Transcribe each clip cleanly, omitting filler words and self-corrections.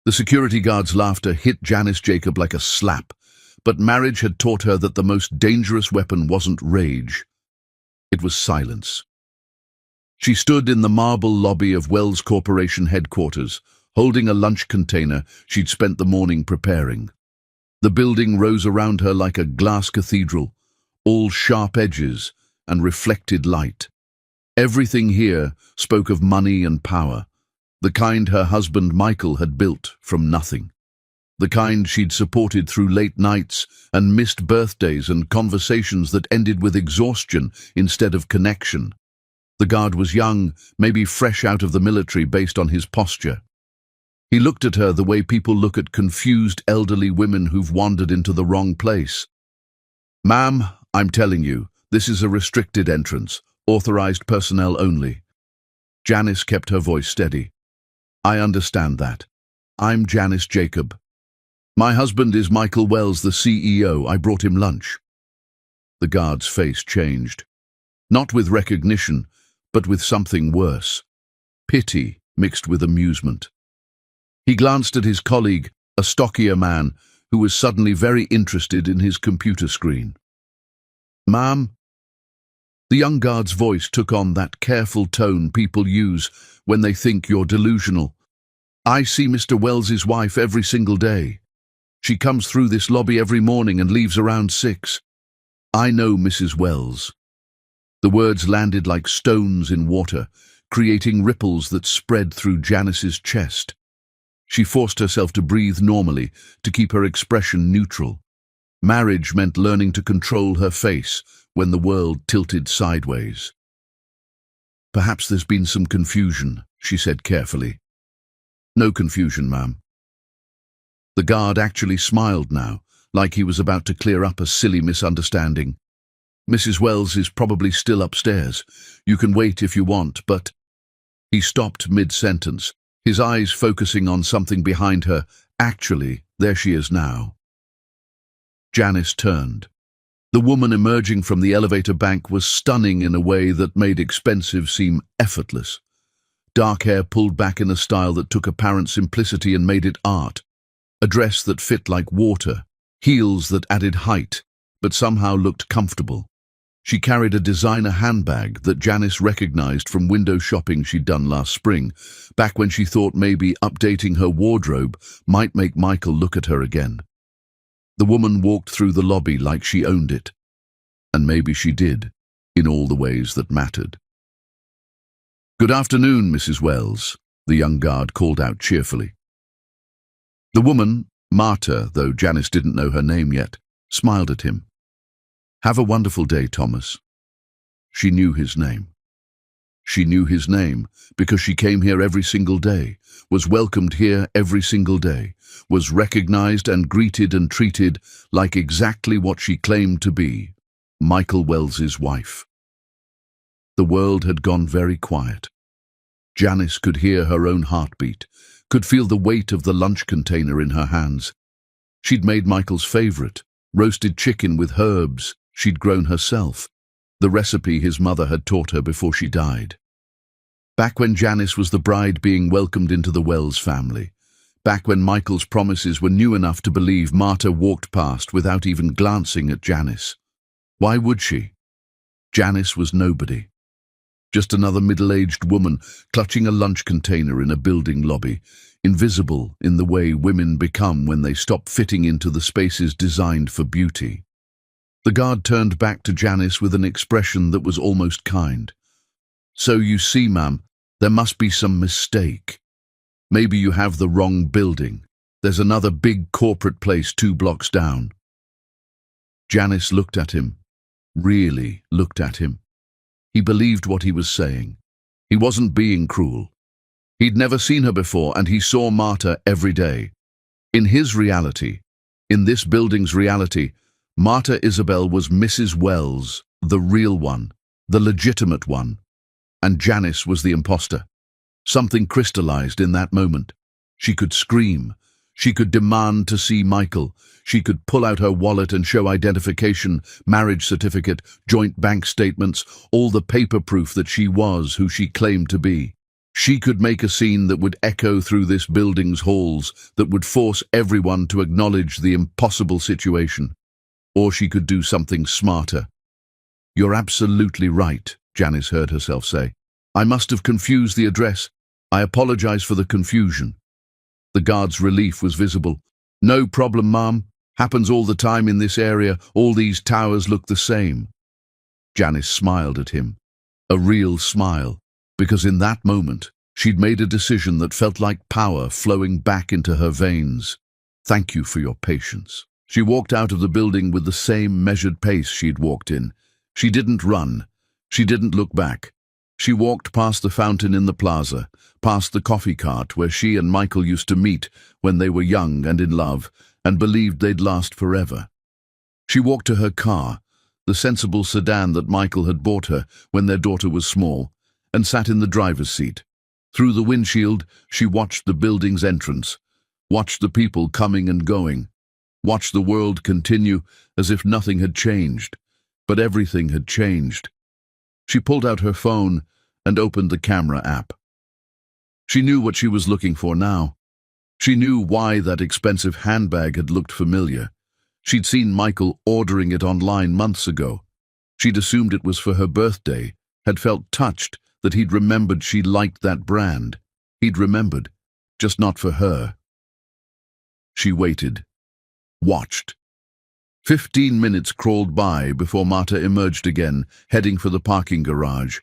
The security guard's laughter hit Janice Jacob like a slap, but marriage had taught her that the most dangerous weapon wasn't rage. It was silence. She stood in the marble lobby of Wells Corporation headquarters, holding a lunch container she'd spent the morning preparing. The building rose around her like a glass cathedral, all sharp edges and reflected light. Everything here spoke of money and power, the kind her husband Michael had built from nothing, the kind she'd supported through late nights and missed birthdays and conversations that ended with exhaustion instead of connection. The guard was young, maybe fresh out of the military based on his posture. He looked at her the way people look at confused elderly women who've wandered into the wrong place. "Ma'am, I'm telling you, this is a restricted entrance, authorized personnel only." Janice kept her voice steady. "I understand that. I'm Janice Jacob. My husband is Michael Wells, the CEO. I brought him lunch." The guard's face changed. Not with recognition, but with something worse. Pity mixed with amusement. He glanced at his colleague, a stockier man, who was suddenly very interested in his computer screen. "Ma'am?" The young guard's voice took on that careful tone people use when they think you're delusional. "I see Mr. Wells's wife every single day. She comes through this lobby every morning and leaves around 6. I know Mrs. Wells." The words landed like stones in water, creating ripples that spread through Janice's chest. She forced herself to breathe normally, to keep her expression neutral. Marriage meant learning to control her face when the world tilted sideways. "Perhaps there's been some confusion," she said carefully. "No confusion, ma'am." The guard actually smiled now, like he was about to clear up a silly misunderstanding. "Mrs. Wells is probably still upstairs. You can wait if you want, but—" He stopped mid-sentence, his eyes focusing on something behind her. "Actually, there she is now." Janice turned. The woman emerging from the elevator bank was stunning in a way that made expensive seem effortless. Dark hair pulled back in a style that took apparent simplicity and made it art. A dress that fit like water, heels that added height, but somehow looked comfortable. She carried a designer handbag that Janice recognized from window shopping she'd done last spring, back when she thought maybe updating her wardrobe might make Michael look at her again. The woman walked through the lobby like she owned it. And maybe she did, in all the ways that mattered. "Good afternoon, Mrs. Wells," the young guard called out cheerfully. The woman, Marta, though Janice didn't know her name yet, smiled at him. "Have a wonderful day, Thomas." She knew his name. She knew his name because she came here every single day, was welcomed here every single day, was recognized and greeted and treated like exactly what she claimed to be, Michael Wells's wife. The world had gone very quiet. Janice could hear her own heartbeat, could feel the weight of the lunch container in her hands. She'd made Michael's favorite, roasted chicken with herbs she'd grown herself, the recipe his mother had taught her before she died. Back when Janice was the bride being welcomed into the Wells family, back when Michael's promises were new enough to believe, Marta walked past without even glancing at Janice. Why would she? Janice was nobody. Just another middle-aged woman clutching a lunch container in a building lobby, invisible in the way women become when they stop fitting into the spaces designed for beauty. The guard turned back to Janice with an expression that was almost kind. "So you see, ma'am, there must be some mistake. Maybe you have the wrong building. There's another big corporate place 2 blocks down." Janice looked at him, really looked at him. He believed what he was saying. He wasn't being cruel. He'd never seen her before, and he saw Marta every day. In his reality, in this building's reality, Marta Isabel was Mrs. Wells, the real one, the legitimate one, and Janice was the imposter. Something crystallized in that moment. She could scream. She could demand to see Michael. She could pull out her wallet and show identification, marriage certificate, joint bank statements, all the paper proof that she was who she claimed to be. She could make a scene that would echo through this building's halls, that would force everyone to acknowledge the impossible situation. Or she could do something smarter. "You're absolutely right," Janice heard herself say. "I must have confused the address. I apologize for the confusion." The guard's relief was visible. "No problem, ma'am. Happens all the time in this area. All these towers look the same." Janice smiled at him. A real smile, because in that moment, she'd made a decision that felt like power flowing back into her veins. "Thank you for your patience." She walked out of the building with the same measured pace she'd walked in. She didn't run. She didn't look back. She walked past the fountain in the plaza, past the coffee cart where she and Michael used to meet when they were young and in love and believed they'd last forever. She walked to her car, the sensible sedan that Michael had bought her when their daughter was small, and sat in the driver's seat. Through the windshield, she watched the building's entrance, watched the people coming and going, watched the world continue as if nothing had changed, but everything had changed. She pulled out her phone and opened the camera app. She knew what she was looking for now. She knew why that expensive handbag had looked familiar. She'd seen Michael ordering it online months ago. She'd assumed it was for her birthday, had felt touched that he'd remembered she liked that brand. He'd remembered, just not for her. She waited, watched. 15 minutes crawled by before Marta emerged again, heading for the parking garage.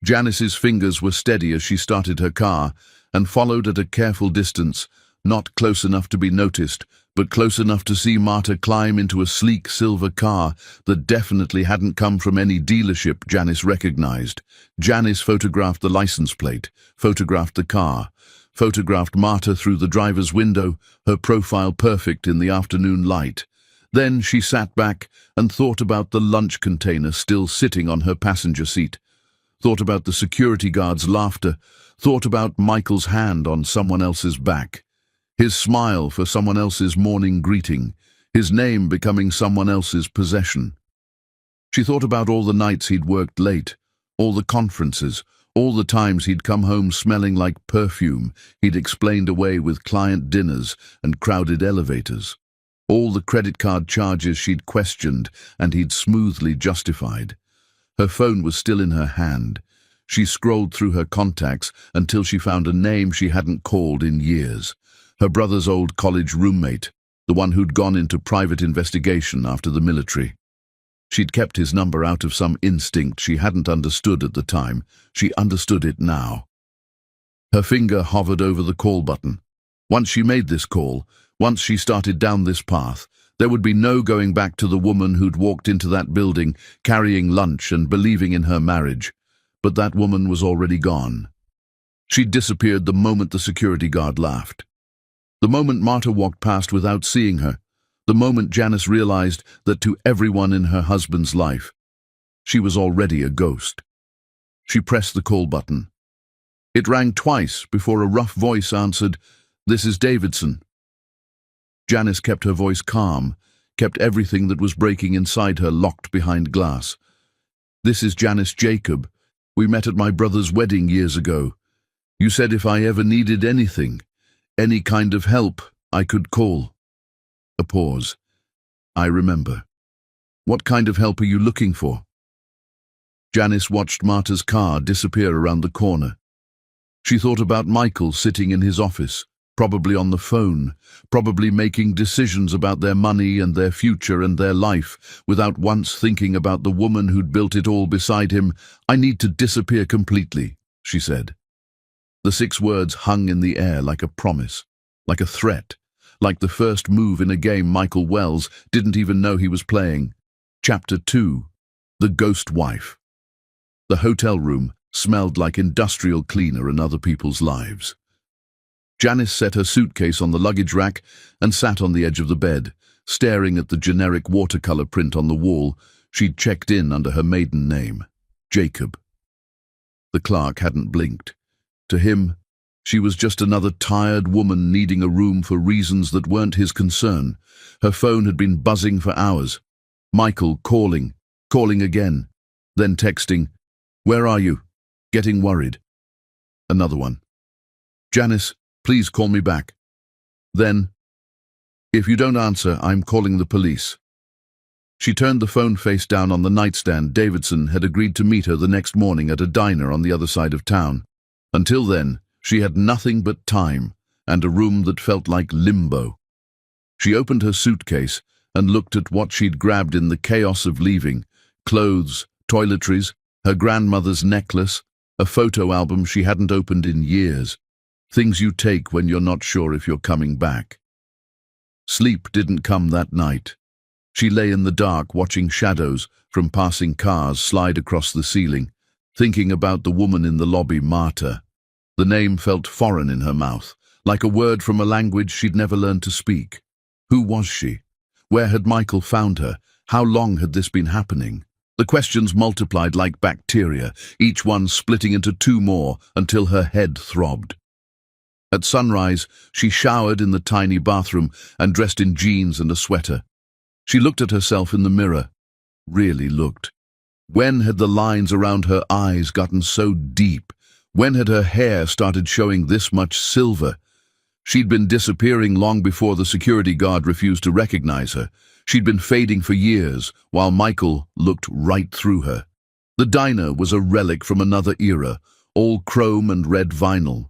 Janice's fingers were steady as she started her car and followed at a careful distance, not close enough to be noticed, but close enough to see Marta climb into a sleek silver car that definitely hadn't come from any dealership Janice recognized. Janice photographed the license plate, photographed the car, photographed Marta through the driver's window, her profile perfect in the afternoon light. Then she sat back and thought about the lunch container still sitting on her passenger seat, thought about the security guard's laughter, thought about Michael's hand on someone else's back, his smile for someone else's morning greeting, his name becoming someone else's possession. She thought about all the nights he'd worked late, all the conferences, all the times he'd come home smelling like perfume he'd explained away with client dinners and crowded elevators. All the credit card charges she'd questioned and he'd smoothly justified. Her phone was still in her hand. She scrolled through her contacts until she found a name she hadn't called in years. Her brother's old college roommate, the one who'd gone into private investigation after the military. She'd kept his number out of some instinct she hadn't understood at the time. She understood it now. Her finger hovered over the call button. Once she made this call, once she started down this path, there would be no going back to the woman who'd walked into that building, carrying lunch and believing in her marriage. But that woman was already gone. She'd disappeared the moment the security guard laughed. The moment Marta walked past without seeing her. The moment Janice realized that to everyone in her husband's life, she was already a ghost. She pressed the call button. It rang twice before a rough voice answered, "This is Davidson." Janice kept her voice calm, kept everything that was breaking inside her locked behind glass. "This is Janice Jacob. We met at my brother's wedding years ago. You said if I ever needed anything, any kind of help, I could call." A pause. "I remember. What kind of help are you looking for?" Janice watched Marta's car disappear around the corner. She thought about Michael sitting in his office, probably on the phone, probably making decisions about their money and their future and their life, without once thinking about the woman who'd built it all beside him. "I need to disappear completely," she said. The 6 words hung in the air like a promise, like a threat, like the first move in a game Michael Wells didn't even know he was playing. Chapter 2. The Ghost Wife. The hotel room smelled like industrial cleaner in other people's lives. Janice set her suitcase on the luggage rack and sat on the edge of the bed, staring at the generic watercolor print on the wall she'd checked in under her maiden name, Jacob. The clerk hadn't blinked. To him, she was just another tired woman needing a room for reasons that weren't his concern. Her phone had been buzzing for hours. Michael calling again, then texting, "Where are you?" Getting worried. Another one. Janice, please call me back. Then, if you don't answer, I'm calling the police. She turned the phone face down on the nightstand. Davidson had agreed to meet her the next morning at a diner on the other side of town. Until then, she had nothing but time and a room that felt like limbo. She opened her suitcase and looked at what she'd grabbed in the chaos of leaving: clothes, toiletries, her grandmother's necklace, a photo album she hadn't opened in years. Things you take when you're not sure if you're coming back. Sleep didn't come that night. She lay in the dark, watching shadows from passing cars slide across the ceiling, thinking about the woman in the lobby, Marta. The name felt foreign in her mouth, like a word from a language she'd never learned to speak. Who was she? Where had Michael found her? How long had this been happening? The questions multiplied like bacteria, each one splitting into two more until her head throbbed. At sunrise, she showered in the tiny bathroom and dressed in jeans and a sweater. She looked at herself in the mirror. Really looked. When had the lines around her eyes gotten so deep? When had her hair started showing this much silver? She'd been disappearing long before the security guard refused to recognize her. She'd been fading for years, while Michael looked right through her. The diner was a relic from another era, all chrome and red vinyl.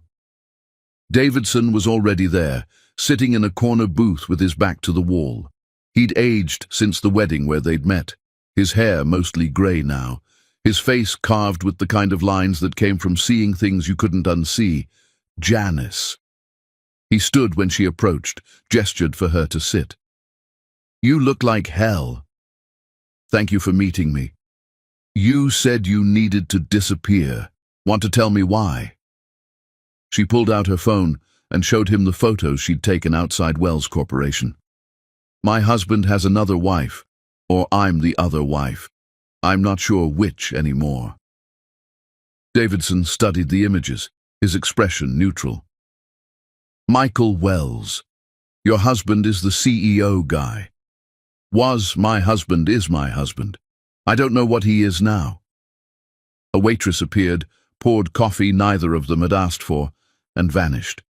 Davidson was already there, sitting in a corner booth with his back to the wall. He'd aged since the wedding where they'd met, his hair mostly grey now, his face carved with the kind of lines that came from seeing things you couldn't unsee. Janice. He stood when she approached, gestured for her to sit. You look like hell. Thank you for meeting me. You said you needed to disappear. Want to tell me why? She pulled out her phone and showed him the photos she'd taken outside Wells Corporation. My husband has another wife, or I'm the other wife. I'm not sure which anymore. Davidson studied the images, his expression neutral. Michael Wells. Your husband is the CEO guy. Was my husband is my husband. I don't know what he is now. A waitress appeared, poured coffee neither of them had asked for, and vanished.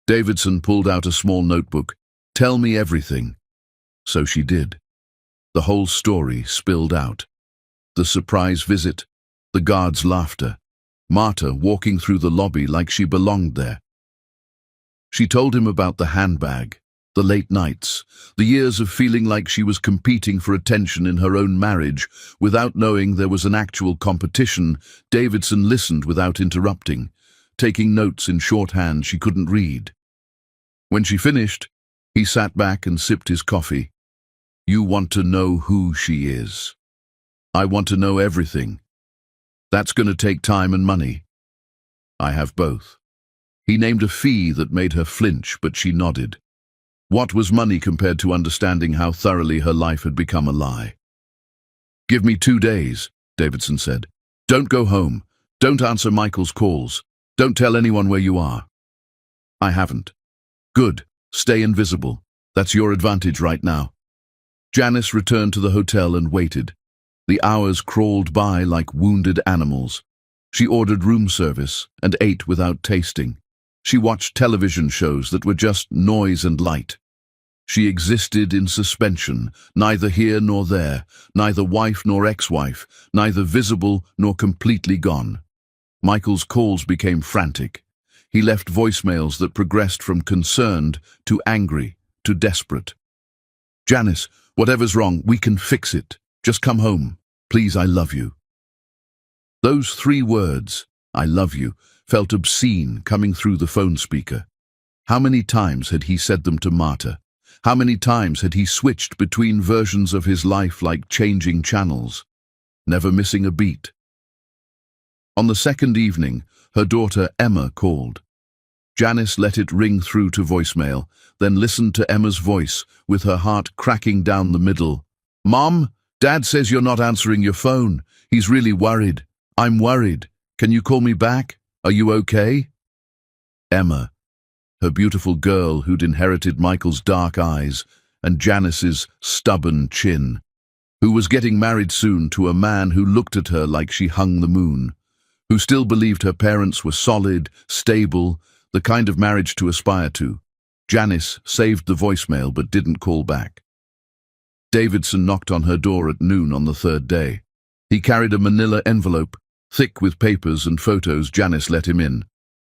Davidson pulled out a small notebook. Tell me everything. So she did. The whole story spilled out. The surprise visit, the guard's laughter, Marta walking through the lobby like she belonged there. She told him about the handbag, the late nights, the years of feeling like she was competing for attention in her own marriage. Without knowing there was an actual competition, Davidson listened without interrupting, taking notes in shorthand she couldn't read. When she finished, he sat back and sipped his coffee. You want to know who she is. I want to know everything. That's going to take time and money. I have both. He named a fee that made her flinch, but she nodded. What was money compared to understanding how thoroughly her life had become a lie? Give me 2 days, Davidson said. Don't go home. Don't answer Michael's calls. Don't tell anyone where you are. I haven't. Good. Stay invisible. That's your advantage right now. Janice returned to the hotel and waited. The hours crawled by like wounded animals. She ordered room service and ate without tasting. She watched television shows that were just noise and light. She existed in suspension, neither here nor there, neither wife nor ex-wife, neither visible nor completely gone. Michael's calls became frantic. He left voicemails that progressed from concerned to angry to desperate. Janice, whatever's wrong, we can fix it. Just come home. Please, I love you. Those 3 words, I love you, felt obscene coming through the phone speaker. How many times had he said them to Marta? How many times had he switched between versions of his life like changing channels, never missing a beat? On the second evening, her daughter Emma called. Janice let it ring through to voicemail, then listened to Emma's voice with her heart cracking down the middle. Mom, Dad says you're not answering your phone. He's really worried. I'm worried. Can you call me back? Are you okay? Emma, her beautiful girl who'd inherited Michael's dark eyes and Janice's stubborn chin, who was getting married soon to a man who looked at her like she hung the moon, who still believed her parents were solid, stable, the kind of marriage to aspire to. Janice saved the voicemail but didn't call back. Davidson knocked on her door at noon on the third day. He carried a manila envelope, thick with papers and photos. Janice let him in,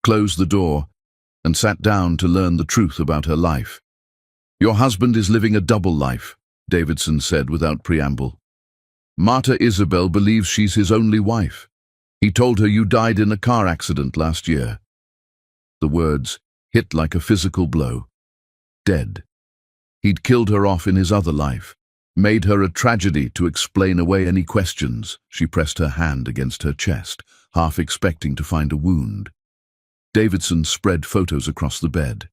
closed the door, and sat down to learn the truth about her life. "Your husband is living a double life," Davidson said without preamble. "Marta Isabel believes she's his only wife. He told her you died in a car accident last year." The words hit like a physical blow. Dead. He'd killed her off in his other life, made her a tragedy to explain away any questions. She pressed her hand against her chest, half expecting to find a wound. Davidson spread photos across the bed.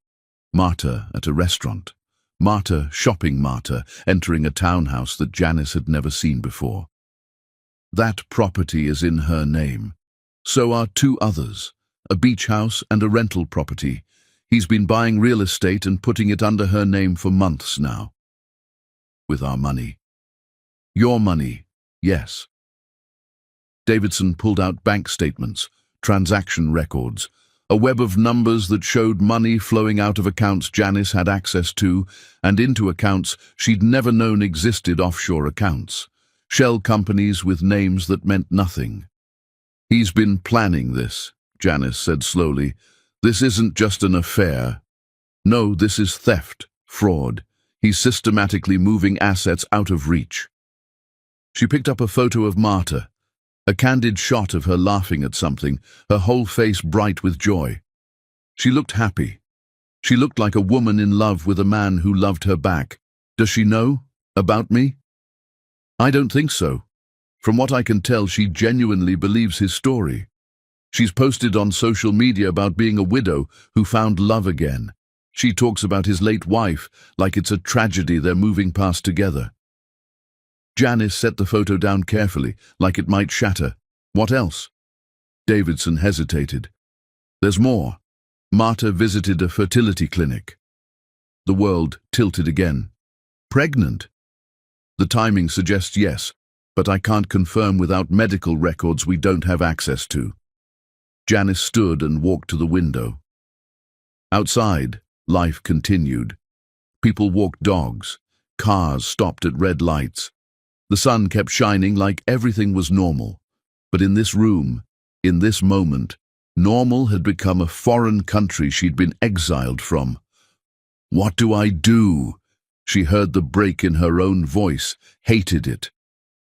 Marta at a restaurant. Marta shopping, Marta entering a townhouse that Janice had never seen before. That property is in her name. So are two others, a beach house and a rental property. He's been buying real estate and putting it under her name for months now. With our money. Your money, yes. Davidson pulled out bank statements, transaction records, a web of numbers that showed money flowing out of accounts Janice had access to and into accounts she'd never known existed, offshore accounts, shell companies with names that meant nothing. "He's been planning this," Janice said slowly. "This isn't just an affair. No, this is theft, fraud. He's systematically moving assets out of reach." She picked up a photo of Marta, a candid shot of her laughing at something, her whole face bright with joy. She looked happy. She looked like a woman in love with a man who loved her back. "Does she know about me?" "I don't think so. From what I can tell, she genuinely believes his story. She's posted on social media about being a widow who found love again. She talks about his late wife like it's a tragedy they're moving past together." Janice set the photo down carefully, like it might shatter. "What else?" Davidson hesitated. "There's more. Marta visited a fertility clinic." The world tilted again. "Pregnant?" "The timing suggests yes, but I can't confirm without medical records we don't have access to." Janice stood and walked to the window. Outside, life continued. People walked dogs. Cars stopped at red lights. The sun kept shining like everything was normal. But in this room, in this moment, normal had become a foreign country she'd been exiled from. "What do I do?" She heard the break in her own voice, hated it.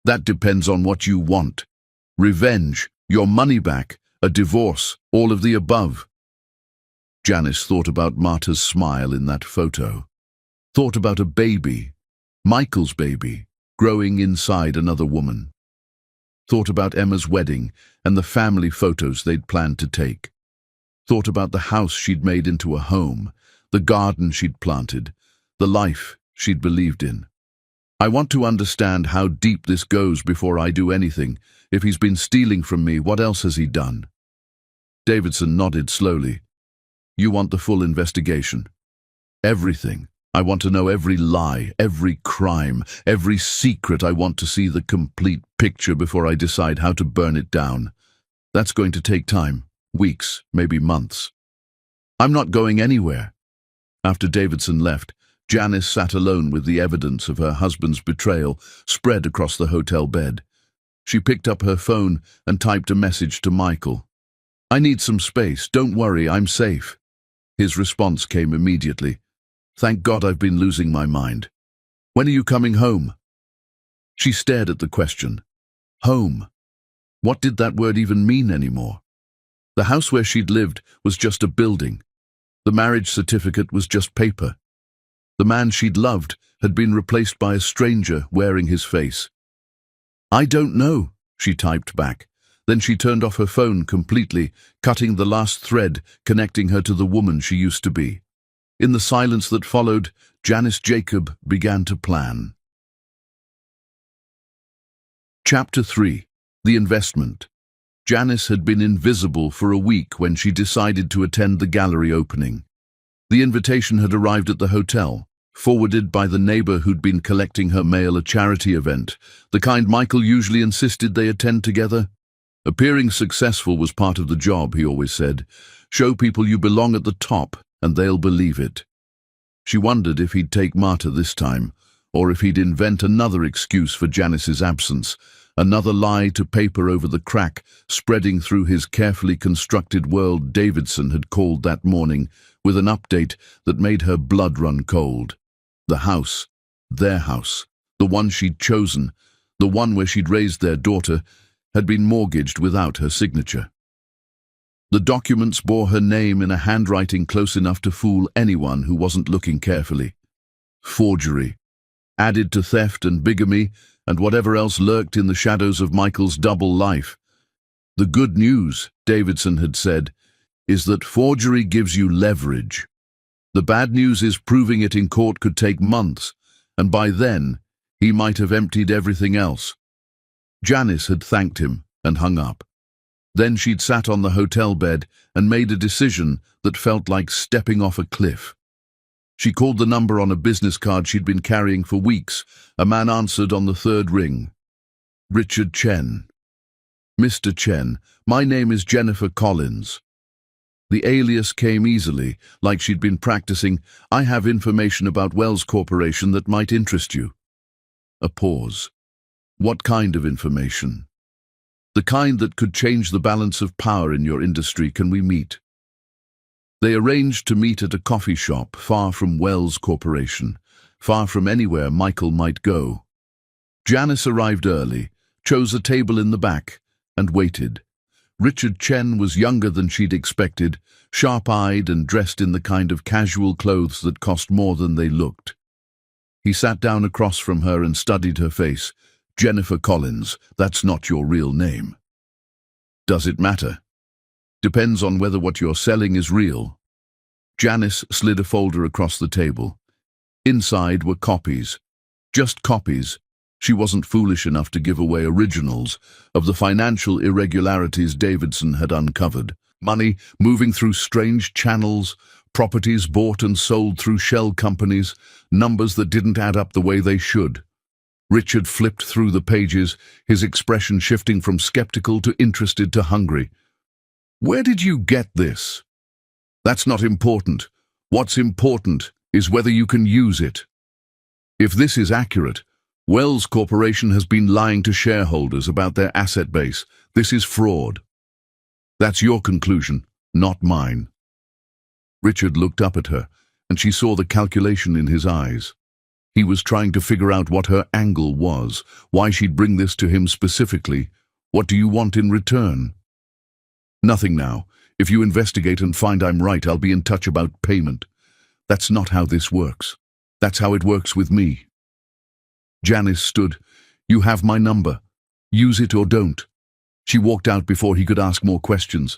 "That depends on what you want. Revenge, your money back, a divorce, all of the above." Janice thought about Marta's smile in that photo. Thought about a baby, Michael's baby, growing inside another woman. Thought about Emma's wedding and the family photos they'd planned to take. Thought about the house she'd made into a home, the garden she'd planted, the life she'd believed in. "I want to understand how deep this goes before I do anything. If he's been stealing from me, what else has he done?" Davidson nodded slowly. "You want the full investigation?" "Everything. I want to know every lie, every crime, every secret. I want to see the complete picture before I decide how to burn it down. That's going to take time, weeks, maybe months." "I'm not going anywhere." After Davidson left, Janice sat alone with the evidence of her husband's betrayal spread across the hotel bed. She picked up her phone and typed a message to Michael. "I need some space. Don't worry, I'm safe." His response came immediately. "Thank God I've been losing my mind. When are you coming home?" She stared at the question. Home. What did that word even mean anymore? The house where she'd lived was just a building. The marriage certificate was just paper. The man she'd loved had been replaced by a stranger wearing his face. "I don't know," she typed back. Then she turned off her phone completely, cutting the last thread connecting her to the woman she used to be. In the silence that followed, Janice Jacob began to plan. Chapter 3. The Investment. Janice had been invisible for a week when she decided to attend the gallery opening. The invitation had arrived at the hotel, forwarded by the neighbor who'd been collecting her mail, a charity event, the kind Michael usually insisted they attend together. Appearing successful was part of the job, he always said. Show people you belong at the top, and they'll believe it. She wondered if he'd take Marta this time, or if he'd invent another excuse for Janice's absence, another lie to paper over the crack spreading through his carefully constructed world Davidson had called that morning, with an update that made her blood run cold. The house, their house, the one she'd chosen, the one where she'd raised their daughter, had been mortgaged without her signature. The documents bore her name in a handwriting close enough to fool anyone who wasn't looking carefully. Forgery, added to theft and bigamy and whatever else lurked in the shadows of Michael's double life. The good news, Davidson had said, is that forgery gives you leverage. The bad news is proving it in court could take months, and by then, he might have emptied everything else. Janice had thanked him and hung up. Then she'd sat on the hotel bed and made a decision that felt like stepping off a cliff. She called the number on a business card she'd been carrying for weeks. A man answered on the third ring. Richard Chen. Mr. Chen, my name is Jennifer Collins. The alias came easily, like she'd been practicing. I have information about Wells Corporation that might interest you. A pause. What kind of information? The kind that could change the balance of power in your industry. Can we meet? They arranged to meet at a coffee shop far from Wells Corporation, far from anywhere Michael might go. Janice arrived early, chose a table in the back, and waited. Richard Chen was younger than she'd expected, sharp-eyed and dressed in the kind of casual clothes that cost more than they looked. He sat down across from her and studied her face. Jennifer Collins, that's not your real name. Does it matter? Depends on whether what you're selling is real. Janice slid a folder across the table. Inside were copies. Just copies. She wasn't foolish enough to give away originals of the financial irregularities Davidson had uncovered. Money moving through strange channels, properties bought and sold through shell companies, numbers that didn't add up the way they should. Richard flipped through the pages, his expression shifting from skeptical to interested to hungry. Where did you get this? That's not important. What's important is whether you can use it. If this is accurate, Wells Corporation has been lying to shareholders about their asset base. This is fraud. That's your conclusion, not mine. Richard looked up at her, and she saw the calculation in his eyes. He was trying to figure out what her angle was, why she'd bring this to him specifically. What do you want in return? Nothing now. If you investigate and find I'm right, I'll be in touch about payment. That's not how this works. That's how it works with me. Janice stood. You have my number. Use it or don't. She walked out before he could ask more questions.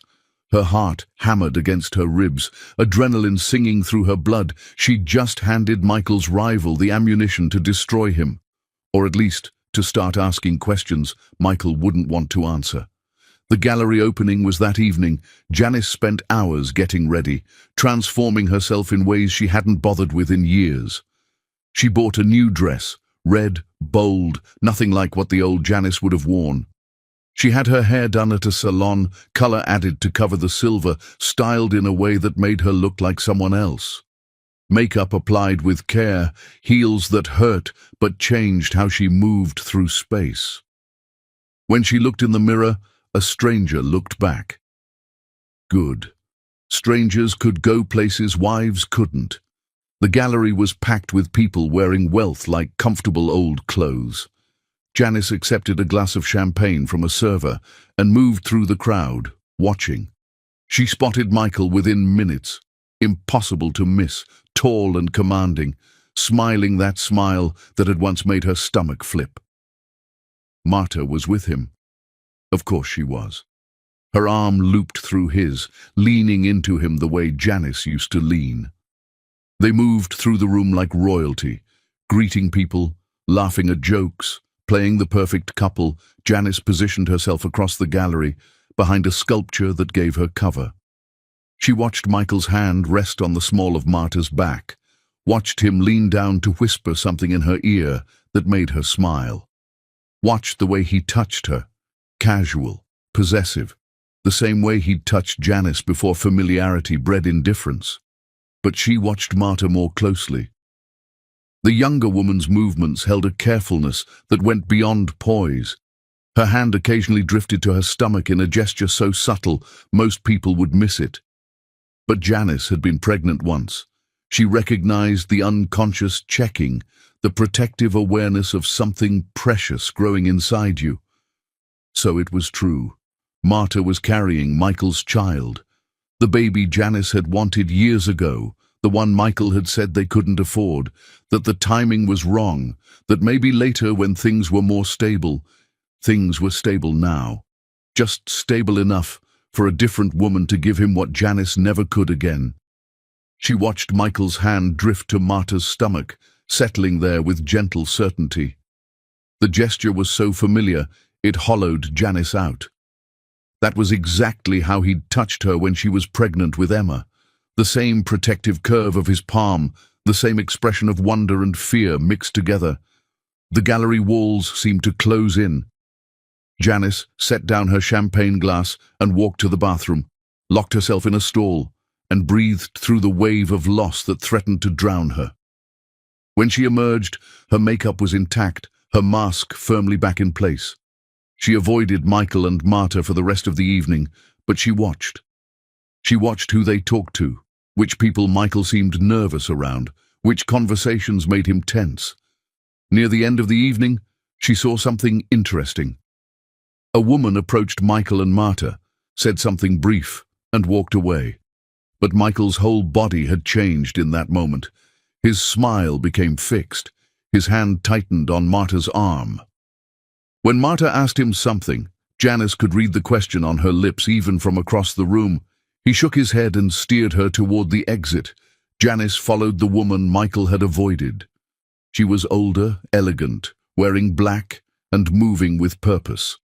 Her heart hammered against her ribs, adrenaline singing through her blood. She'd just handed Michael's rival the ammunition to destroy him. Or at least, to start asking questions Michael wouldn't want to answer. The gallery opening was that evening. Janice spent hours getting ready, transforming herself in ways she hadn't bothered with in years. She bought a new dress, red, bold, nothing like what the old Janice would have worn. She had her hair done at a salon, color added to cover the silver, styled in a way that made her look like someone else. Makeup applied with care, heels that hurt but changed how she moved through space. When she looked in the mirror, a stranger looked back. Good. Strangers could go places wives couldn't. The gallery was packed with people wearing wealth like comfortable old clothes. Janice accepted a glass of champagne from a server and moved through the crowd, watching. She spotted Michael within minutes, impossible to miss, tall and commanding, smiling that smile that had once made her stomach flip. Marta was with him. Of course she was. Her arm looped through his, leaning into him the way Janice used to lean. They moved through the room like royalty, greeting people, laughing at jokes, playing the perfect couple. Janice positioned herself across the gallery, behind a sculpture that gave her cover. She watched Michael's hand rest on the small of Marta's back, watched him lean down to whisper something in her ear that made her smile. Watched the way he touched her, casual, possessive, the same way he'd touched Janice before familiarity bred indifference. But she watched Marta more closely. The younger woman's movements held a carefulness that went beyond poise. Her hand occasionally drifted to her stomach in a gesture so subtle most people would miss it. But Janice had been pregnant once. She recognized the unconscious checking, the protective awareness of something precious growing inside you. So it was true. Marta was carrying Michael's child. The baby Janice had wanted years ago, the one Michael had said they couldn't afford, that the timing was wrong, that maybe later when things were more stable. Things were stable now. Just stable enough for a different woman to give him what Janice never could again. She watched Michael's hand drift to Marta's stomach, settling there with gentle certainty. The gesture was so familiar, it hollowed Janice out. That was exactly how he'd touched her when she was pregnant with Emma. The same protective curve of his palm, the same expression of wonder and fear mixed together. The gallery walls seemed to close in. Janice set down her champagne glass and walked to the bathroom, locked herself in a stall, and breathed through the wave of loss that threatened to drown her. When she emerged, her makeup was intact, her mask firmly back in place. She avoided Michael and Marta for the rest of the evening, but she watched. She watched who they talked to, which people Michael seemed nervous around, which conversations made him tense. Near the end of the evening, she saw something interesting. A woman approached Michael and Marta, said something brief, and walked away. But Michael's whole body had changed in that moment. His smile became fixed. His hand tightened on Marta's arm. When Marta asked him something, Janice could read the question on her lips even from across the room. He shook his head and steered her toward the exit. Janice followed the woman Michael had avoided. She was older, elegant, wearing black, and moving with purpose.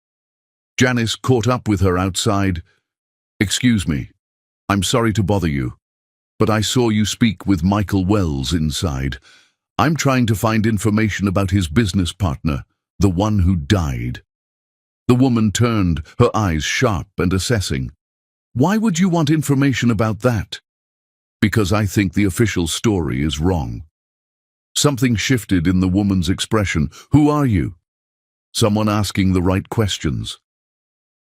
Janice caught up with her outside. "Excuse me, I'm sorry to bother you, but I saw you speak with Michael Wells inside. I'm trying to find information about his business partner, the one who died." The woman turned, her eyes sharp and assessing. "Why would you want information about that?" "Because I think the official story is wrong." Something shifted in the woman's expression. "Who are you?" Someone asking the right questions.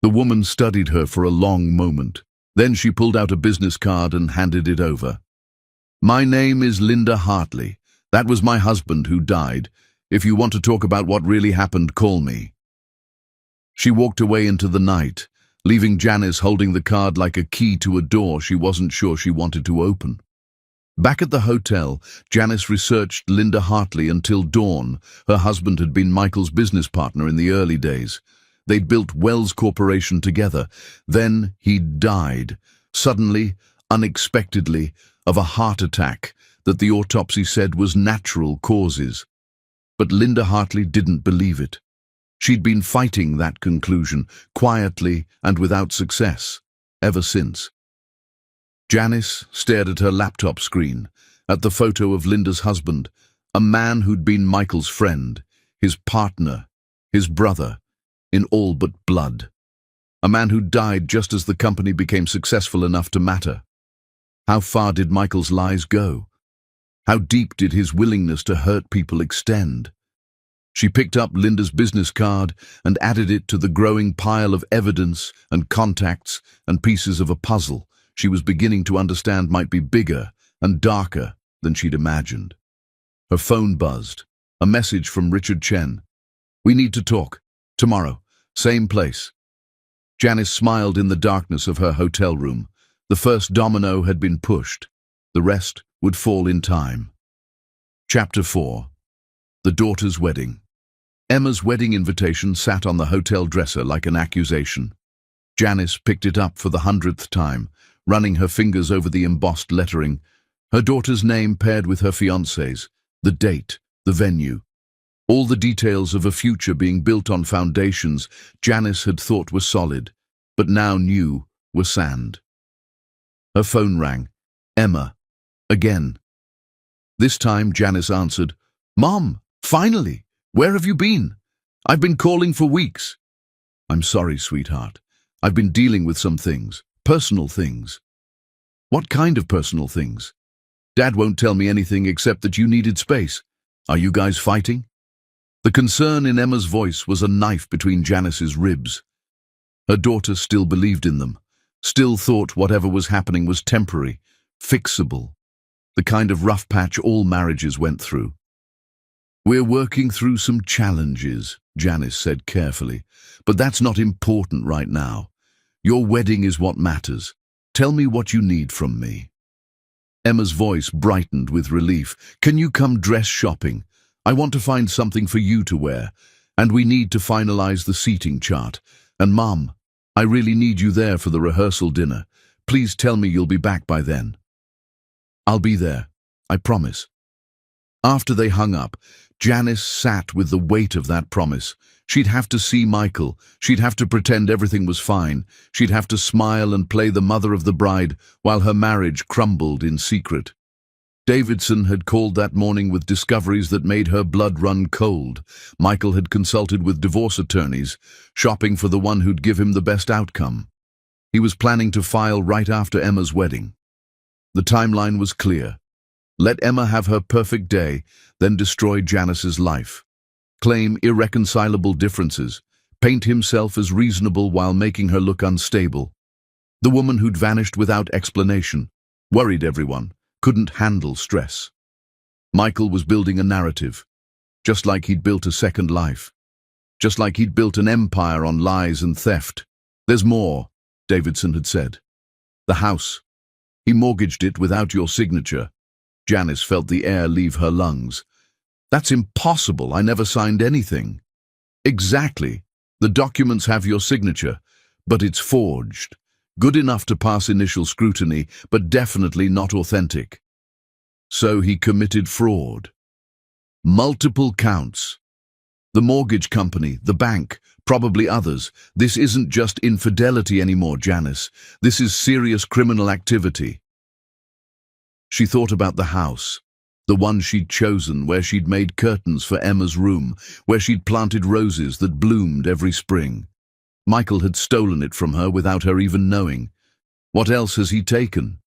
The woman studied her for a long moment. Then she pulled out a business card and handed it over. "My name is Linda Hartley. That was my husband who died. If you want to talk about what really happened, call me." She walked away into the night, leaving Janice holding the card like a key to a door she wasn't sure she wanted to open. Back at the hotel, Janice researched Linda Hartley until dawn. Her husband had been Michael's business partner in the early days. They'd built Wells Corporation together. Then he died, suddenly, unexpectedly, of a heart attack that the autopsy said was natural causes. But Linda Hartley didn't believe it. She'd been fighting that conclusion, quietly and without success, ever since. Janice stared at her laptop screen, at the photo of Linda's husband, a man who'd been Michael's friend, his partner, his brother, in all but blood. A man who died just as the company became successful enough to matter. How far did Michael's lies go? How deep did his willingness to hurt people extend? She picked up Linda's business card and added it to the growing pile of evidence and contacts and pieces of a puzzle she was beginning to understand might be bigger and darker than she'd imagined. Her phone buzzed. A message from Richard Chen. "We need to talk. Tomorrow. Same place." Janice smiled in the darkness of her hotel room. The first domino had been pushed. The rest would fall in time. Chapter 4. The daughter's wedding. Emma's wedding invitation sat on the hotel dresser like an accusation. Janice picked it up for the 100th time, running her fingers over the embossed lettering. Her daughter's name paired with her fiancé's, the date, the venue. All the details of a future being built on foundations Janice had thought were solid, but now knew were sand. Her phone rang. Emma. Again. This time Janice answered. "Mom, finally! Where have you been? I've been calling for weeks." "I'm sorry, sweetheart. I've been dealing with some things, personal things." "What kind of personal things?" "Dad won't tell me anything except that you needed space. Are you guys fighting?" The concern in Emma's voice was a knife between Janice's ribs. Her daughter still believed in them, still thought whatever was happening was temporary, fixable, the kind of rough patch all marriages went through. "We're working through some challenges," Janice said carefully, "but that's not important right now. Your wedding is what matters. Tell me what you need from me." Emma's voice brightened with relief. "Can you come dress shopping? I want to find something for you to wear, and we need to finalize the seating chart. And Mom, I really need you there for the rehearsal dinner. Please tell me you'll be back by then." "I'll be there, I promise." After they hung up, Janice sat with the weight of that promise. She'd have to see Michael. She'd have to pretend everything was fine. She'd have to smile and play the mother of the bride while her marriage crumbled in secret. Davidson had called that morning with discoveries that made her blood run cold. Michael had consulted with divorce attorneys, shopping for the one who'd give him the best outcome. He was planning to file right after Emma's wedding. The timeline was clear. Let Emma have her perfect day, then destroy Janice's life. Claim irreconcilable differences, paint himself as reasonable while making her look unstable. The woman who'd vanished without explanation, worried everyone, couldn't handle stress. Michael was building a narrative, just like he'd built a second life, just like he'd built an empire on lies and theft. "There's more," Davidson had said. "The house. He mortgaged it without your signature." Janice felt the air leave her lungs. "That's impossible. I never signed anything." "Exactly. The documents have your signature, but it's forged. Good enough to pass initial scrutiny, but definitely not authentic." So he committed fraud. Multiple counts. The mortgage company, the bank, probably others. This isn't just infidelity anymore, Janice. This is serious criminal activity. She thought about the house, the one she'd chosen, where she'd made curtains for Emma's room, where she'd planted roses that bloomed every spring. Michael had stolen it from her without her even knowing. What else has he taken?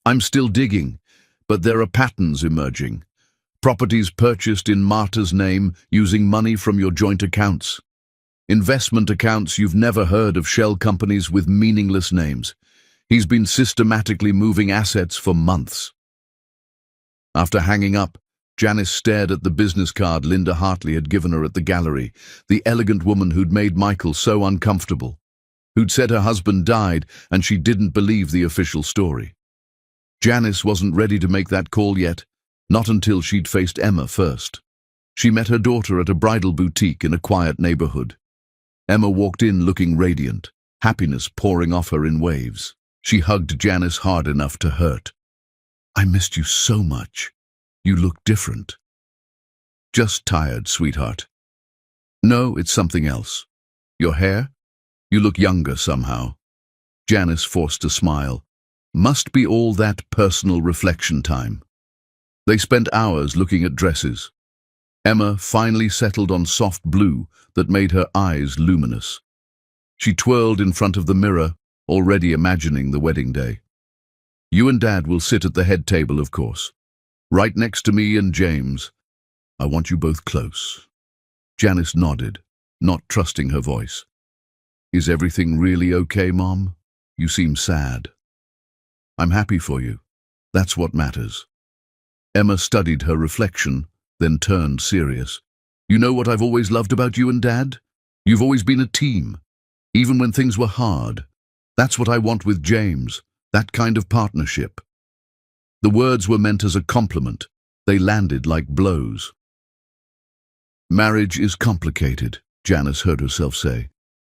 "I'm still digging, but there are patterns emerging. Properties purchased in Marta's name using money from your joint accounts. Investment accounts you've never heard of, shell companies with meaningless names. He's been systematically moving assets for months." After hanging up, Janice stared at the business card Linda Hartley had given her at the gallery, the elegant woman who'd made Michael so uncomfortable, who'd said her husband died and she didn't believe the official story. Janice wasn't ready to make that call yet, not until she'd faced Emma first. She met her daughter at a bridal boutique in a quiet neighborhood. Emma walked in looking radiant, happiness pouring off her in waves. She hugged Janice hard enough to hurt. "I missed you so much. You look different." "Just tired, sweetheart." "No, it's something else. Your hair? You look younger somehow." Janice forced a smile. Must be all that personal reflection time. They spent hours looking at dresses. Emma finally settled on soft blue that made her eyes luminous. She twirled in front of the mirror, already imagining the wedding day. "You and Dad will sit at the head table, of course. Right next to me and James. I want you both close." Janice nodded, not trusting her voice. "Is everything really okay, Mom? You seem sad." "I'm happy for you. That's what matters." Emma studied her reflection, then turned serious. "You know what I've always loved about you and Dad? You've always been a team, even when things were hard. That's what I want with James, that kind of partnership." The words were meant as a compliment. They landed like blows. "Marriage is complicated," Janice heard herself say.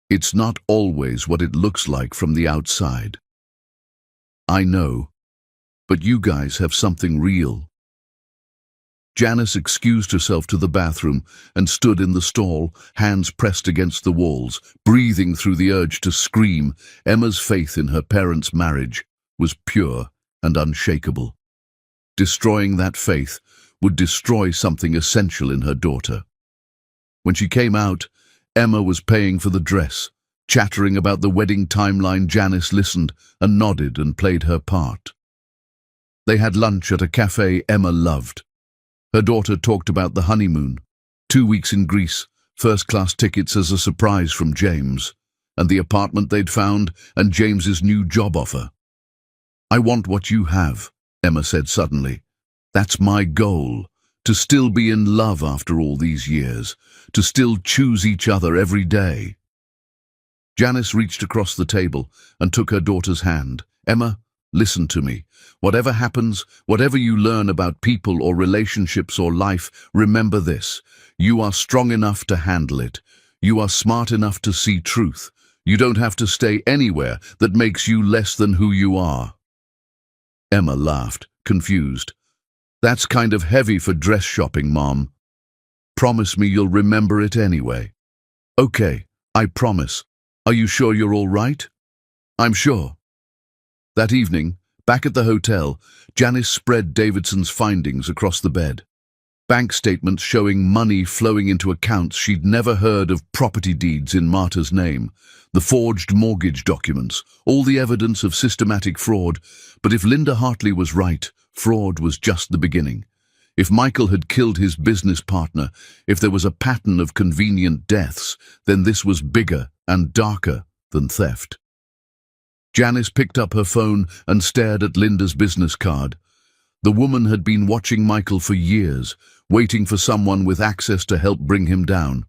"It's not always what it looks like from the outside." "I know, but you guys have something real." Janice excused herself to the bathroom and stood in the stall, hands pressed against the walls, breathing through the urge to scream. Emma's faith in her parents' marriage was pure and unshakable. Destroying that faith would destroy something essential in her daughter. When she came out, Emma was paying for the dress, Chattering about the wedding timeline, Janice listened and nodded and played her part. They had lunch at a cafe Emma loved. Her daughter talked about the honeymoon, 2 weeks in Greece, first-class tickets as a surprise from James, and the apartment they'd found and James's new job offer. "I want what you have," Emma said suddenly. "That's my goal, to still be in love after all these years, to still choose each other every day." Janice reached across the table and took her daughter's hand. "Emma, listen to me. Whatever happens, whatever you learn about people or relationships or life, remember this. You are strong enough to handle it. You are smart enough to see truth. You don't have to stay anywhere that makes you less than who you are." Emma laughed, confused. "That's kind of heavy for dress shopping, Mom." "Promise me you'll remember it anyway." "Okay, I promise. Are you sure you're all right?" "I'm sure." That evening, back at the hotel, Janice spread Davidson's findings across the bed. Bank statements showing money flowing into accounts she'd never heard of, property deeds in Marta's name, the forged mortgage documents, all the evidence of systematic fraud. But if Linda Hartley was right, fraud was just the beginning. If Michael had killed his business partner, if there was a pattern of convenient deaths, then this was bigger and darker than theft. Janice picked up her phone and stared at Linda's business card. The woman had been watching Michael for years, waiting for someone with access to help bring him down.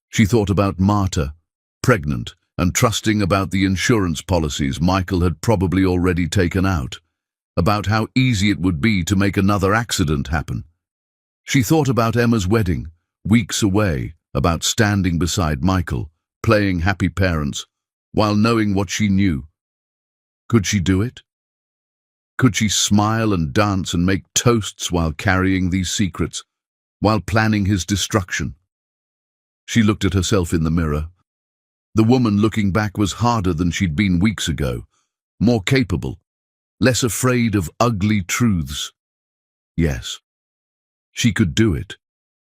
She thought about Marta, pregnant, and trusting about the insurance policies Michael had probably already taken out, about how easy it would be to make another accident happen. She thought about Emma's wedding, weeks away, about standing beside Michael, playing happy parents, while knowing what she knew. Could she do it? Could she smile and dance and make toasts while carrying these secrets, while planning his destruction? She looked at herself in the mirror. The woman looking back was harder than she'd been weeks ago, more capable, less afraid of ugly truths. Yes, she could do it.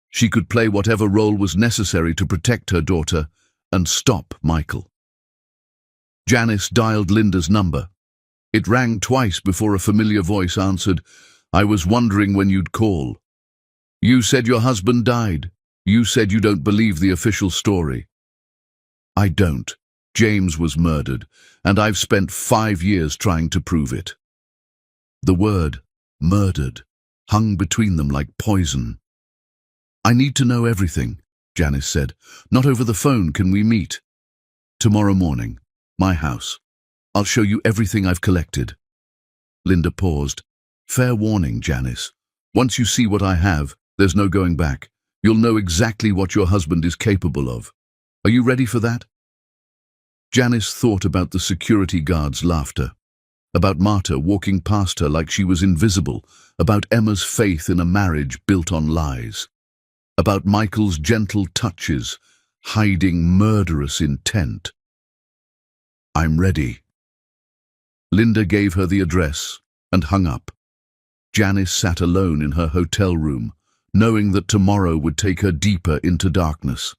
She could play whatever role was necessary to protect her daughter and stop Michael. Janice dialed Linda's number. It rang twice before a familiar voice answered. "I was wondering when you'd call. You said your husband died. You said you don't believe the official story." "I don't. James was murdered, and I've spent 5 years trying to prove it." The word, murdered, hung between them like poison. "I need to know everything," Janice said. "Not over the phone, can we meet?" "Tomorrow morning. My house. I'll show you everything I've collected." Linda paused. "Fair warning, Janice. Once you see what I have, there's no going back. You'll know exactly what your husband is capable of. Are you ready for that?" Janice thought about the security guard's laughter, about Marta walking past her like she was invisible, about Emma's faith in a marriage built on lies, about Michael's gentle touches, hiding murderous intent. "I'm ready." Linda gave her the address and hung up. Janice sat alone in her hotel room, knowing that tomorrow would take her deeper into darkness,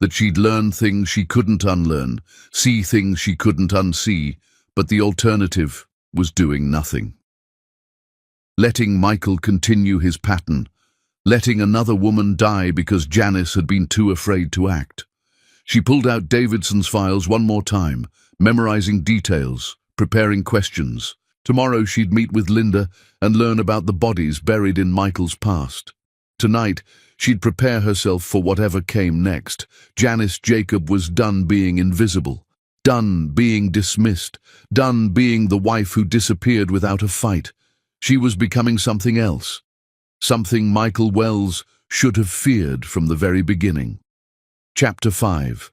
that she'd learn things she couldn't unlearn, see things she couldn't unsee, but the alternative was doing nothing. Letting Michael continue his pattern, letting another woman die because Janice had been too afraid to act. She pulled out Davidson's files one more time, memorizing details, preparing questions. Tomorrow she'd meet with Linda and learn about the bodies buried in Michael's past. Tonight, she'd prepare herself for whatever came next. Janice Jacob was done being invisible, done being dismissed, done being the wife who disappeared without a fight. She was becoming something else, something Michael Wells should have feared from the very beginning. Chapter 5.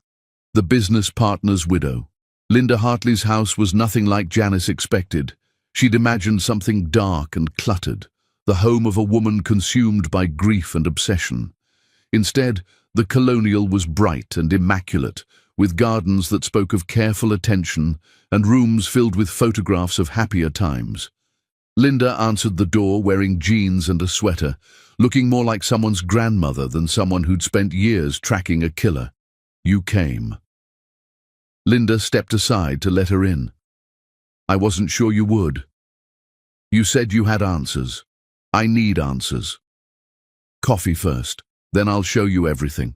The Business Partner's Widow. Linda Hartley's house was nothing like Janice expected. She'd imagined something dark and cluttered, the home of a woman consumed by grief and obsession. Instead, the colonial was bright and immaculate, with gardens that spoke of careful attention and rooms filled with photographs of happier times. Linda answered the door wearing jeans and a sweater, looking more like someone's grandmother than someone who'd spent years tracking a killer. "You came." Linda stepped aside to let her in. I wasn't sure you would. You said you had answers. I need answers. Coffee first, then I'll show you everything.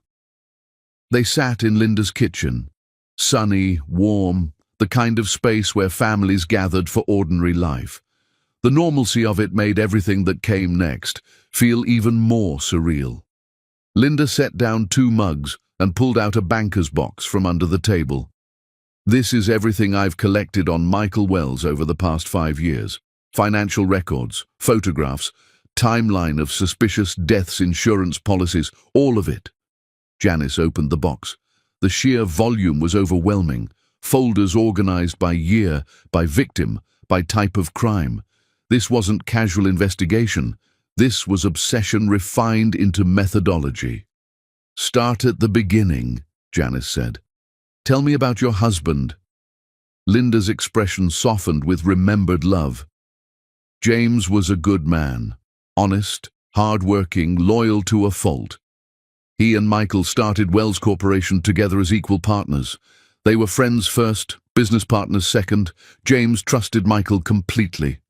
They sat in Linda's kitchen, sunny, warm, the kind of space where families gathered for ordinary life. The normalcy of it made everything that came next feel even more surreal. Linda set down 2 mugs and pulled out a banker's box from under the table. This is everything I've collected on Michael Wells over the past 5 years. Financial records, photographs, timeline of suspicious deaths, insurance policies, all of it. Janice opened the box. The sheer volume was overwhelming. Folders organized by year, by victim, by type of crime. This wasn't casual investigation. This was obsession refined into methodology. Start at the beginning, Janice said. Tell me about your husband. Linda's expression softened with remembered love. James was a good man, honest, hard-working, loyal to a fault. He and Michael started Wells Corporation together as equal partners. They were friends first, business partners second. James trusted Michael completely.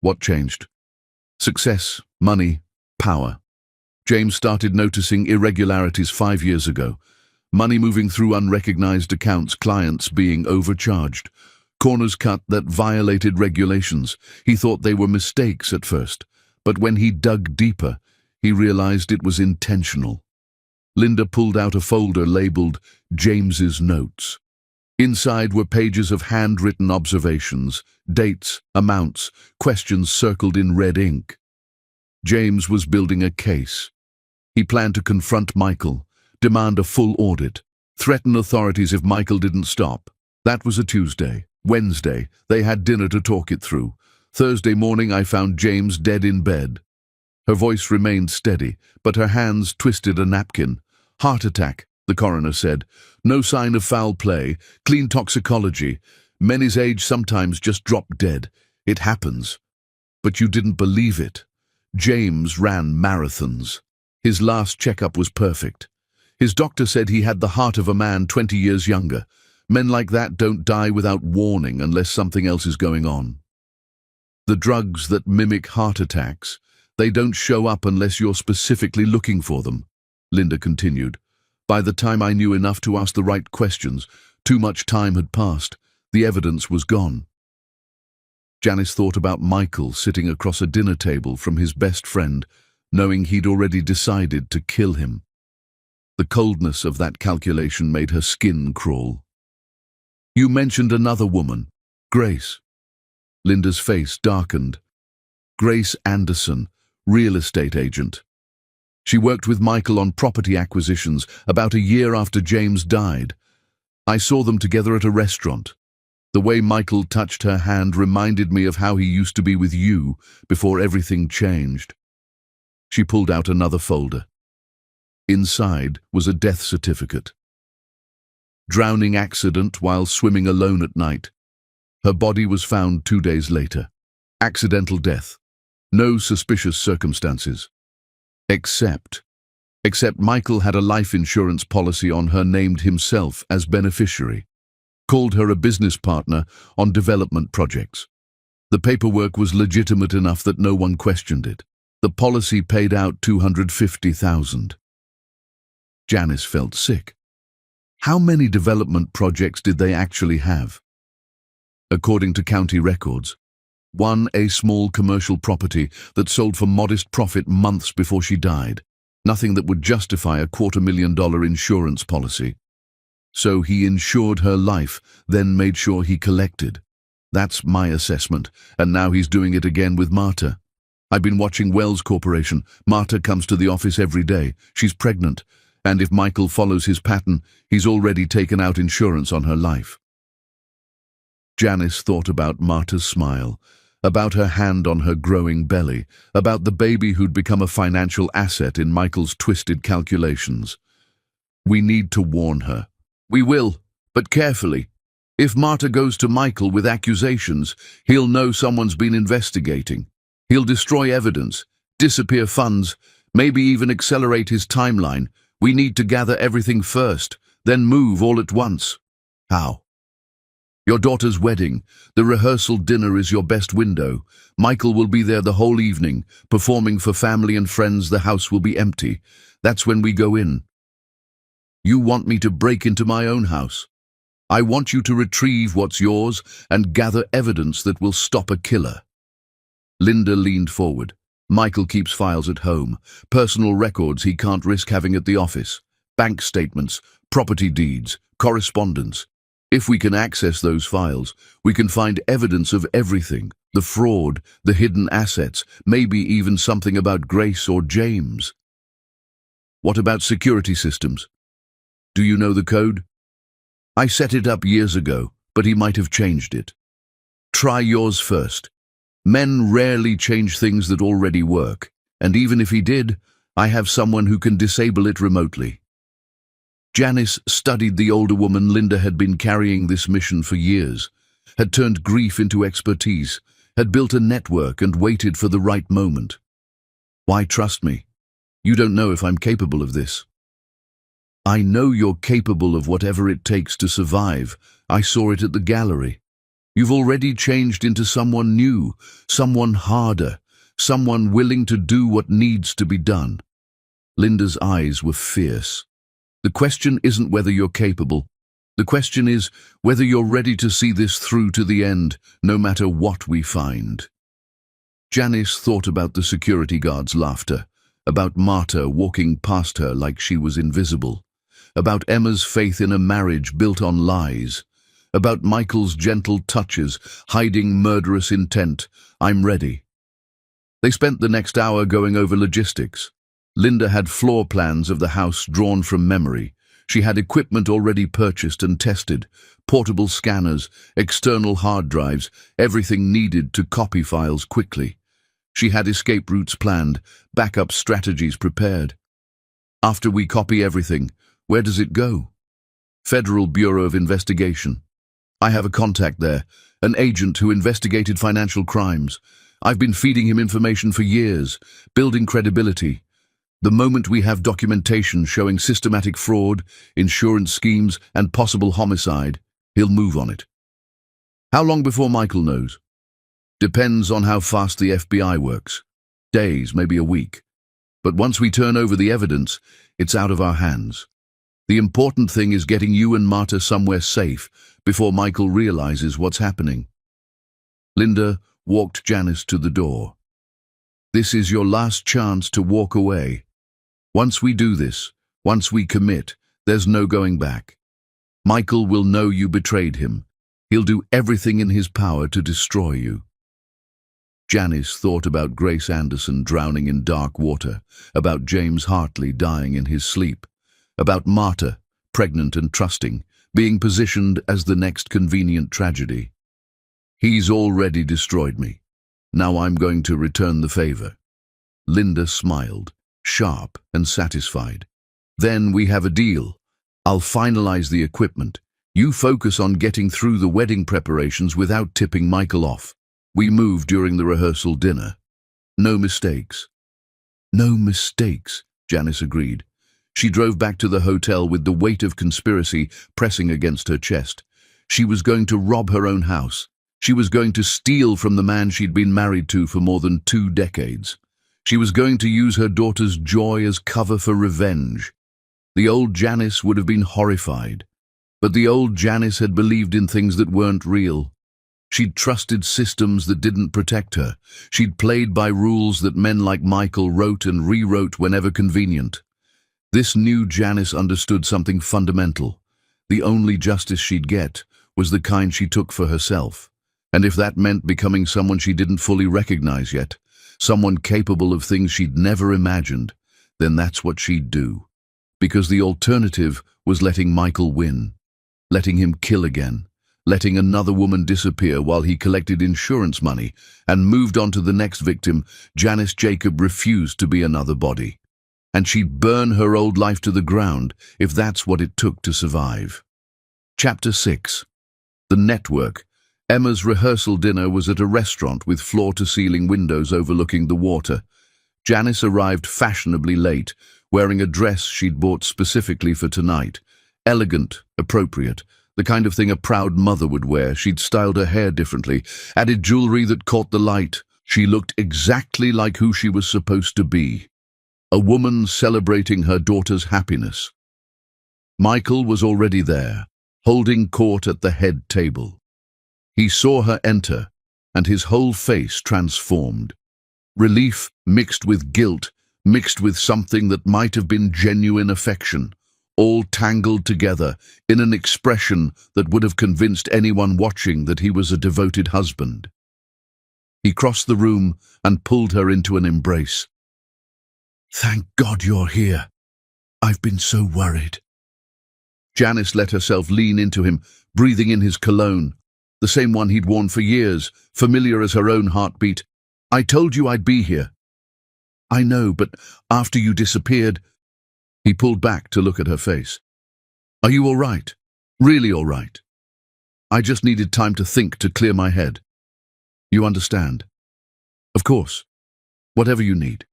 What changed? Success, money, power. James started noticing irregularities 5 years ago. Money moving through unrecognized accounts, clients being overcharged. Corners cut that violated regulations. He thought they were mistakes at first, but when he dug deeper, he realized it was intentional. Linda pulled out a folder labeled James's Notes. Inside were pages of handwritten observations, dates, amounts, questions circled in red ink. James was building a case. He planned to confront Michael, demand a full audit, threaten authorities if Michael didn't stop. That was a Tuesday. Wednesday, they had dinner to talk it through. Thursday morning, I found James dead in bed. Her voice remained steady, but her hands twisted a napkin. Heart attack, the coroner said. No sign of foul play, clean toxicology. Men his age sometimes just drop dead. It happens. But you didn't believe it. James ran marathons. His last checkup was perfect. His doctor said he had the heart of a man 20 years younger. Men like that don't die without warning unless something else is going on. The drugs that mimic heart attacks, they don't show up unless you're specifically looking for them, Linda continued. By the time I knew enough to ask the right questions, too much time had passed. The evidence was gone. Janice thought about Michael sitting across a dinner table from his best friend, knowing he'd already decided to kill him. The coldness of that calculation made her skin crawl. You mentioned another woman, Grace. Linda's face darkened. Grace Anderson, real estate agent. She worked with Michael on property acquisitions about a year after James died. I saw them together at a restaurant. The way Michael touched her hand reminded me of how he used to be with you before everything changed. She pulled out another folder. Inside was a death certificate. Drowning accident while swimming alone at night. Her body was found 2 days later. Accidental death. No suspicious circumstances. Except Michael had a life insurance policy on her, named himself as beneficiary. Called her a business partner on development projects. The paperwork was legitimate enough that no one questioned it. The policy paid out $250,000. Janice felt sick. How many development projects did they actually have? According to county records, a small commercial property that sold for modest profit months before she died. Nothing that would justify a $250,000 insurance policy. So he insured her life, then made sure he collected. That's my assessment, and now he's doing it again with Marta. I've been watching Wells Corporation. Marta comes to the office every day. She's pregnant, and if Michael follows his pattern, he's already taken out insurance on her life. Janice thought about Marta's smile, about her hand on her growing belly, about the baby who'd become a financial asset in Michael's twisted calculations. We need to warn her. We will, but carefully. If Marta goes to Michael with accusations, he'll know someone's been investigating. He'll destroy evidence, disappear funds, maybe even accelerate his timeline. We need to gather everything first, then move all at once. How? Your daughter's wedding. The rehearsal dinner is your best window. Michael will be there the whole evening, performing for family and friends. The house will be empty. That's when we go in. You want me to break into my own house? I want you to retrieve what's yours and gather evidence that will stop a killer. Linda leaned forward. Michael keeps files at home, personal records he can't risk having at the office, bank statements, property deeds, correspondence. If we can access those files, we can find evidence of everything, the fraud, the hidden assets, maybe even something about Grace or James. What about security systems? Do you know the code? I set it up years ago, but he might have changed it. Try yours first. Men rarely change things that already work, and even if he did, I have someone who can disable it remotely. Janice studied the older woman. Linda had been carrying this mission for years, had turned grief into expertise, had built a network and waited for the right moment. Why trust me? You don't know if I'm capable of this. I know you're capable of whatever it takes to survive. I saw it at the gallery. You've already changed into someone new, someone harder, someone willing to do what needs to be done. Linda's eyes were fierce. The question isn't whether you're capable. The question is whether you're ready to see this through to the end, no matter what we find. Janice thought about the security guard's laughter, about Marta walking past her like she was invisible, about Emma's faith in a marriage built on lies, about Michael's gentle touches, hiding murderous intent. I'm ready. They spent the next hour going over logistics. Linda had floor plans of the house drawn from memory. She had equipment already purchased and tested, portable scanners, external hard drives, everything needed to copy files quickly. She had escape routes planned, backup strategies prepared. After we copy everything, where does it go? Federal Bureau of Investigation. I have a contact there, an agent who investigated financial crimes. I've been feeding him information for years, building credibility. The moment we have documentation showing systematic fraud, insurance schemes, and possible homicide, he'll move on it. How long before Michael knows? Depends on how fast the FBI works. Days, maybe a week. But once we turn over the evidence, it's out of our hands. The important thing is getting you and Marta somewhere safe before Michael realizes what's happening. Linda walked Janice to the door. This is your last chance to walk away. Once we do this, once we commit, there's no going back. Michael will know you betrayed him. He'll do everything in his power to destroy you. Janice thought about Grace Anderson drowning in dark water, about James Hartley dying in his sleep, about Marta, pregnant and trusting, being positioned as the next convenient tragedy. He's already destroyed me. Now I'm going to return the favor. Linda smiled, sharp and satisfied. Then we have a deal. I'll finalize the equipment. You focus on getting through the wedding preparations without tipping Michael off. We move during the rehearsal dinner. No mistakes. No mistakes, Janice agreed. She drove back to the hotel with the weight of conspiracy pressing against her chest. She was going to rob her own house. She was going to steal from the man she'd been married to for more than 2 decades. She was going to use her daughter's joy as cover for revenge. The old Janice would have been horrified. But the old Janice had believed in things that weren't real. She'd trusted systems that didn't protect her. She'd played by rules that men like Michael wrote and rewrote whenever convenient. This new Janice understood something fundamental. The only justice she'd get was the kind she took for herself. And if that meant becoming someone she didn't fully recognize yet, someone capable of things she'd never imagined, then that's what she'd do. Because the alternative was letting Michael win, letting him kill again, letting another woman disappear while he collected insurance money and moved on to the next victim. Janice Jacob refused to be another body. And she'd burn her old life to the ground if that's what it took to survive. Chapter 6. The Network. Emma's rehearsal dinner was at a restaurant with floor-to-ceiling windows overlooking the water. Janice arrived fashionably late, wearing a dress she'd bought specifically for tonight. Elegant, appropriate, The kind of thing a proud mother would wear. She'd styled her hair differently, added jewelry that caught the light. She looked exactly like who she was supposed to be. A woman celebrating her daughter's happiness. Michael was already there, holding court at the head table. He saw her enter, and his whole face transformed. Relief mixed with guilt, mixed with something that might have been genuine affection, all tangled together in an expression that would have convinced anyone watching that he was a devoted husband. He crossed the room and pulled her into an embrace. "Thank God you're here. I've been so worried." Janice let herself lean into him, breathing in his cologne, the same one he'd worn for years, familiar as her own heartbeat. "I told you I'd be here." "I know, but after you disappeared..." He pulled back to look at her face. "Are you all right? Really all right?" "I just needed time to think, to clear my head." "You understand?" "Of course. Whatever you need."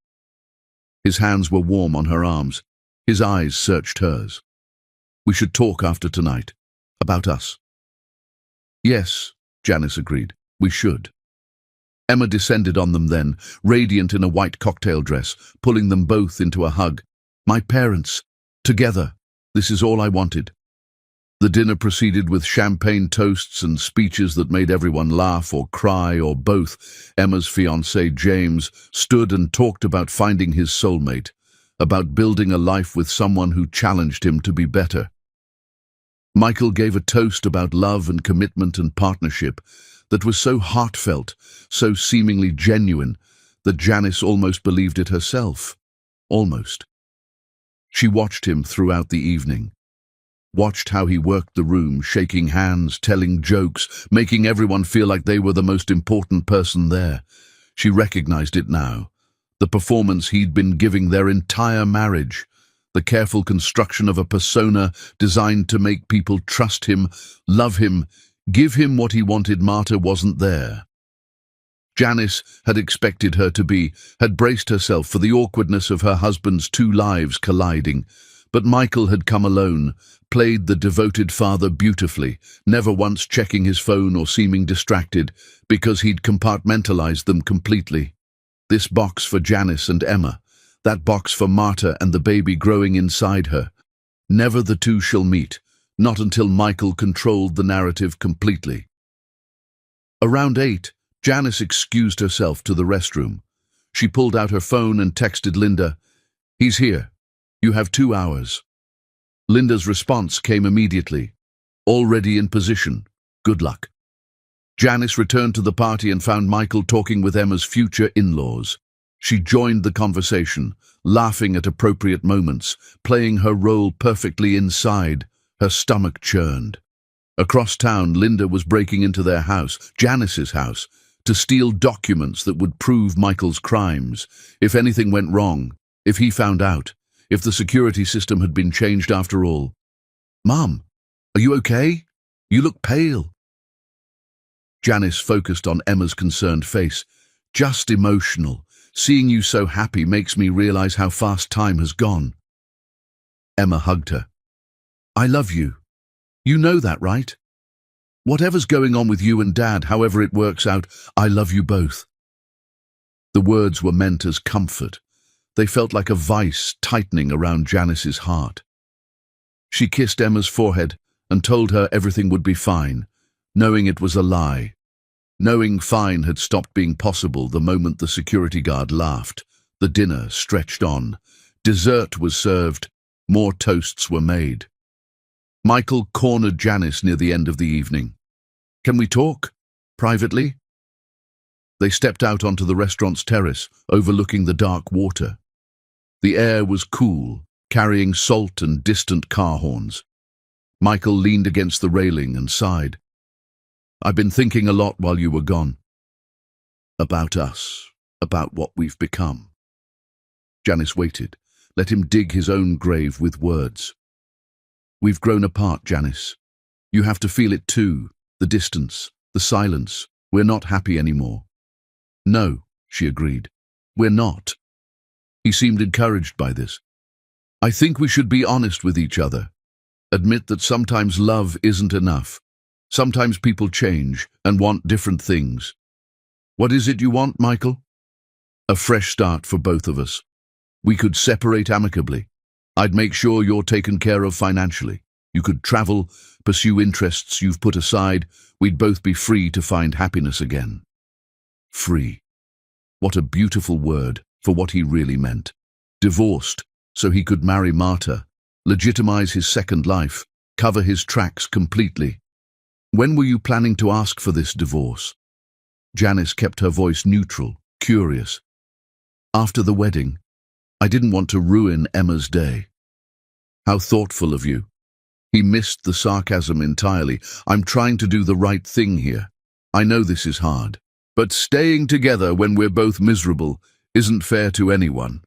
His hands were warm on her arms. His eyes searched hers. "We should talk after tonight. About us." "Yes," Janice agreed. "We should." Emma descended on them then, radiant in a white cocktail dress, pulling them both into a hug. "My parents, together. This is all I wanted." The dinner proceeded with champagne toasts and speeches that made everyone laugh or cry or both. Emma's fiancé, James, stood and talked about finding his soulmate, about building a life with someone who challenged him to be better. Michael gave a toast about love and commitment and partnership that was so heartfelt, so seemingly genuine, that Janice almost believed it herself. Almost. She watched him throughout the evening. Watched how he worked the room, shaking hands, telling jokes, making everyone feel like they were the most important person there. She recognized it now. The performance he'd been giving their entire marriage. The careful construction of a persona designed to make people trust him, love him, give him what he wanted. Marta wasn't there. Janice had expected her to be, had braced herself for the awkwardness of her husband's two lives colliding. But Michael had come alone, played the devoted father beautifully, never once checking his phone or seeming distracted, because he'd compartmentalized them completely. This box for Janice and Emma, that box for Marta and the baby growing inside her. Never the two shall meet, not until Michael controlled the narrative completely. Around 8, Janice excused herself to the restroom. She pulled out her phone and texted Linda, "He's here. You have 2 hours." Linda's response came immediately. "Already in position. Good luck." Janice returned to the party and found Michael talking with Emma's future in-laws. She joined the conversation, laughing at appropriate moments, playing her role perfectly inside. Her stomach churned. Across town, Linda was breaking into their house, Janice's house, to steal documents that would prove Michael's crimes. If anything went wrong, if he found out, if the security system had been changed after all. "Mom, are you okay? You look pale." Janice focused on Emma's concerned face. "Just emotional. Seeing you so happy makes me realize how fast time has gone." Emma hugged her. "I love you. You know that, right? Whatever's going on with you and Dad, however it works out, I love you both." The words were meant as comfort. They felt like a vice tightening around Janice's heart. She kissed Emma's forehead and told her everything would be fine, knowing it was a lie. Knowing fine had stopped being possible the moment the security guard laughed. The dinner stretched on. Dessert was served. More toasts were made. Michael cornered Janice near the end of the evening. "Can we talk? Privately?" They stepped out onto the restaurant's terrace, overlooking the dark water. The air was cool, carrying salt and distant car horns. Michael leaned against the railing and sighed. "I've been thinking a lot while you were gone. About us, about what we've become." Janice waited, let him dig his own grave with words. "We've grown apart, Janice. You have to feel it too, the distance, the silence. We're not happy anymore." "No," she agreed. "We're not." He seemed encouraged by this. "I think we should be honest with each other. Admit that sometimes love isn't enough. Sometimes people change and want different things. What is it you want, Michael? A fresh start for both of us. We could separate amicably. I'd make sure you're taken care of financially. You could travel, pursue interests you've put aside. We'd both be free to find happiness again. Free. What a beautiful word for what he really meant. Divorced, so he could marry Marta, legitimize his second life, cover his tracks completely. When were you planning to ask for this divorce? Janice kept her voice neutral, curious. After the wedding. I didn't want to ruin Emma's day. How thoughtful of you. He missed the sarcasm entirely. I'm trying to do the right thing here. I know this is hard. But staying together when we're both miserable isn't fair to anyone.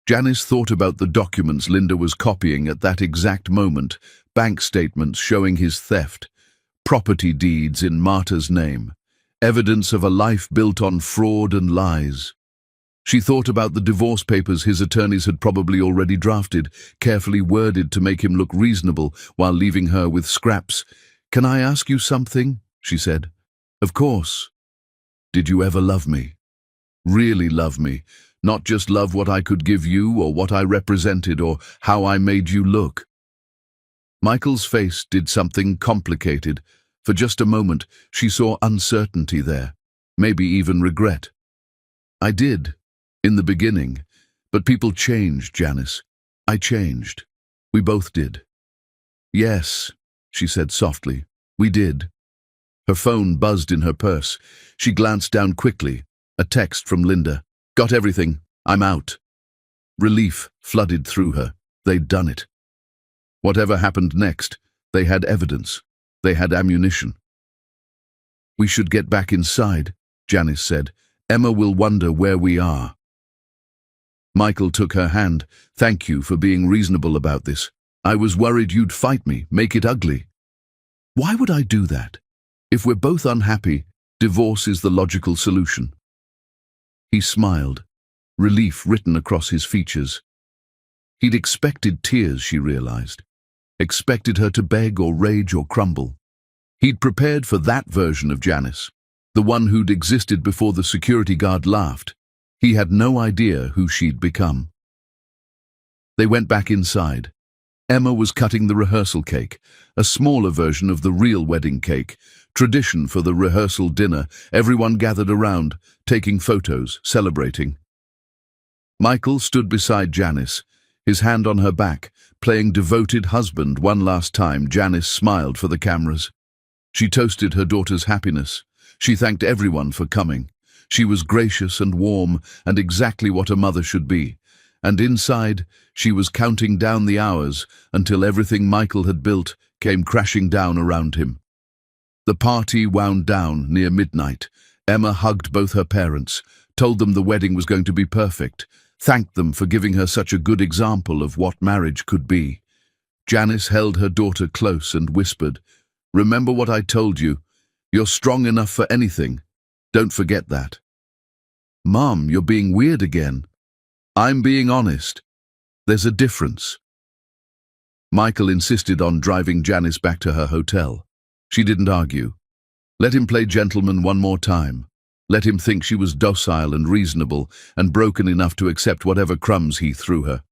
Janice thought about the documents Linda was copying at that exact moment, bank statements showing his theft, property deeds in Marta's name, evidence of a life built on fraud and lies. She thought about the divorce papers his attorneys had probably already drafted, carefully worded to make him look reasonable while leaving her with scraps. "Can I ask you something?" she said. "Of course." "Did you ever love me? Really love me? Not just love what I could give you or what I represented or how I made you look?" Michael's face did something complicated. For just a moment, she saw uncertainty there, maybe even regret. "I did. In the beginning. But people changed, Janice. I changed. We both did." "Yes," she said softly. "We did." Her phone buzzed in her purse. She glanced down quickly. A text from Linda. "Got everything. I'm out." Relief flooded through her. They'd done it. Whatever happened next, they had evidence. They had ammunition. "We should get back inside," Janice said. "Emma will wonder where we are." Michael took her hand. "Thank you for being reasonable about this. I was worried you'd fight me, make it ugly." "Why would I do that? If we're both unhappy, divorce is the logical solution." He smiled, relief written across his features. He'd expected tears, she realized. Expected her to beg or rage or crumble. He'd prepared for that version of Janice, the one who'd existed before the security guard laughed. He had no idea who she'd become. They went back inside. Emma was cutting the rehearsal cake, a smaller version of the real wedding cake. Tradition for the rehearsal dinner, everyone gathered around, taking photos, celebrating. Michael stood beside Janice, his hand on her back, playing devoted husband one last time. Janice smiled for the cameras. She toasted her daughter's happiness. She thanked everyone for coming. She was gracious and warm and exactly what a mother should be. And inside, she was counting down the hours until everything Michael had built came crashing down around him. The party wound down near midnight. Emma hugged both her parents, told them the wedding was going to be perfect, thanked them for giving her such a good example of what marriage could be. Janice held her daughter close and whispered, "Remember what I told you. You're strong enough for anything. Don't forget that." "Mom, you're being weird again." "I'm being honest. There's a difference." Michael insisted on driving Janice back to her hotel. She didn't argue. Let him play gentleman one more time. Let him think she was docile and reasonable and broken enough to accept whatever crumbs he threw her.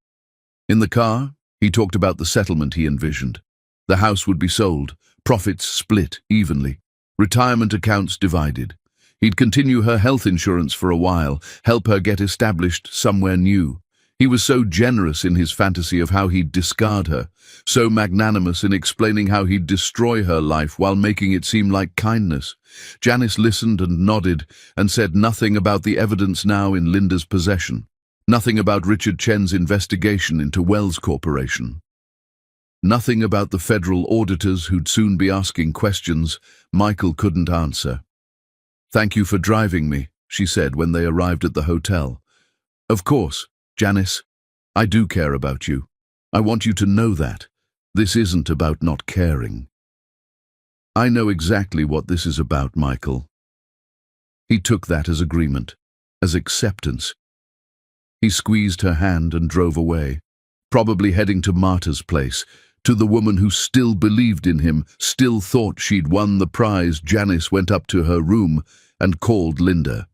In the car, he talked about the settlement he envisioned. The house would be sold, profits split evenly, retirement accounts divided. He'd continue her health insurance for a while, help her get established somewhere new. He was so generous in his fantasy of how he'd discard her, so magnanimous in explaining how he'd destroy her life while making it seem like kindness. Janice listened and nodded and said nothing about the evidence now in Linda's possession, nothing about Richard Chen's investigation into Wells Corporation. Nothing about the federal auditors who'd soon be asking questions Michael couldn't answer. "Thank you for driving me," she said when they arrived at the hotel. "Of course, Janice, I do care about you. I want you to know that. This isn't about not caring." "I know exactly what this is about, Michael." He took that as agreement, as acceptance. He squeezed her hand and drove away, probably heading to Marta's place, To the woman who still believed in him, still thought she'd won the prize, Janice went up to her room and called Linda.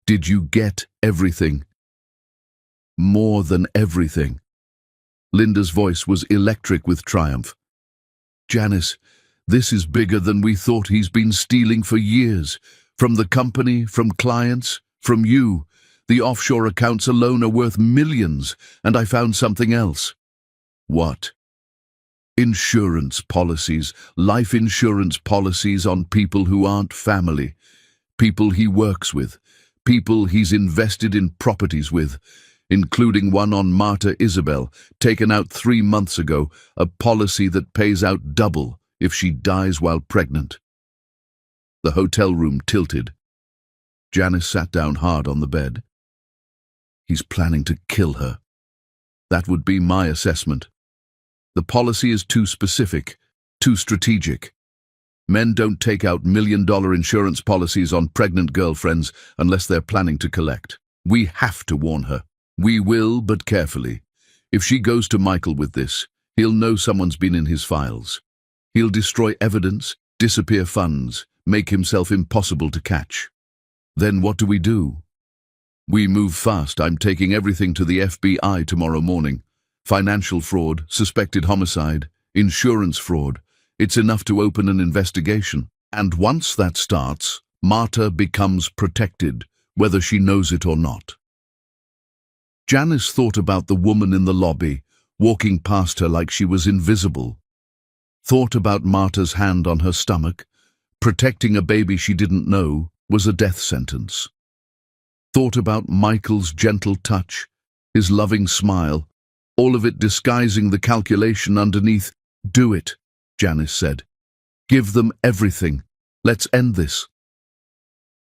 "Did you get everything?" "More than everything." Linda's voice was electric with triumph. "Janice, this is bigger than we thought. He's been stealing for years. From the company, from clients, from you. The offshore accounts alone are worth millions, and I found something else." "What?" "Insurance policies, life insurance policies on people who aren't family, people he works with, people he's invested in properties with, including one on Marta Isabel, taken out 3 months ago, a policy that pays out double if she dies while pregnant." The hotel room tilted. Janice sat down hard on the bed. "He's planning to kill her. That would be my assessment. The policy is too specific, too strategic. Men don't take out million-dollar insurance policies on pregnant girlfriends unless they're planning to collect. We have to warn her. We will, but carefully. If she goes to Michael with this, he'll know someone's been in his files. He'll destroy evidence, disappear funds, make himself impossible to catch. Then what do we do? We move fast. I'm taking everything to the FBI tomorrow morning. Financial fraud, suspected homicide, insurance fraud. It's enough to open an investigation. And once that starts, Marta becomes protected, whether she knows it or not. Janice thought about the woman in the lobby, walking past her like she was invisible. Thought about Marta's hand on her stomach. Protecting a baby she didn't know was a death sentence. Thought about Michael's gentle touch, his loving smile, all of it disguising the calculation underneath. "Do it," Janice said. "Give them everything. Let's end this."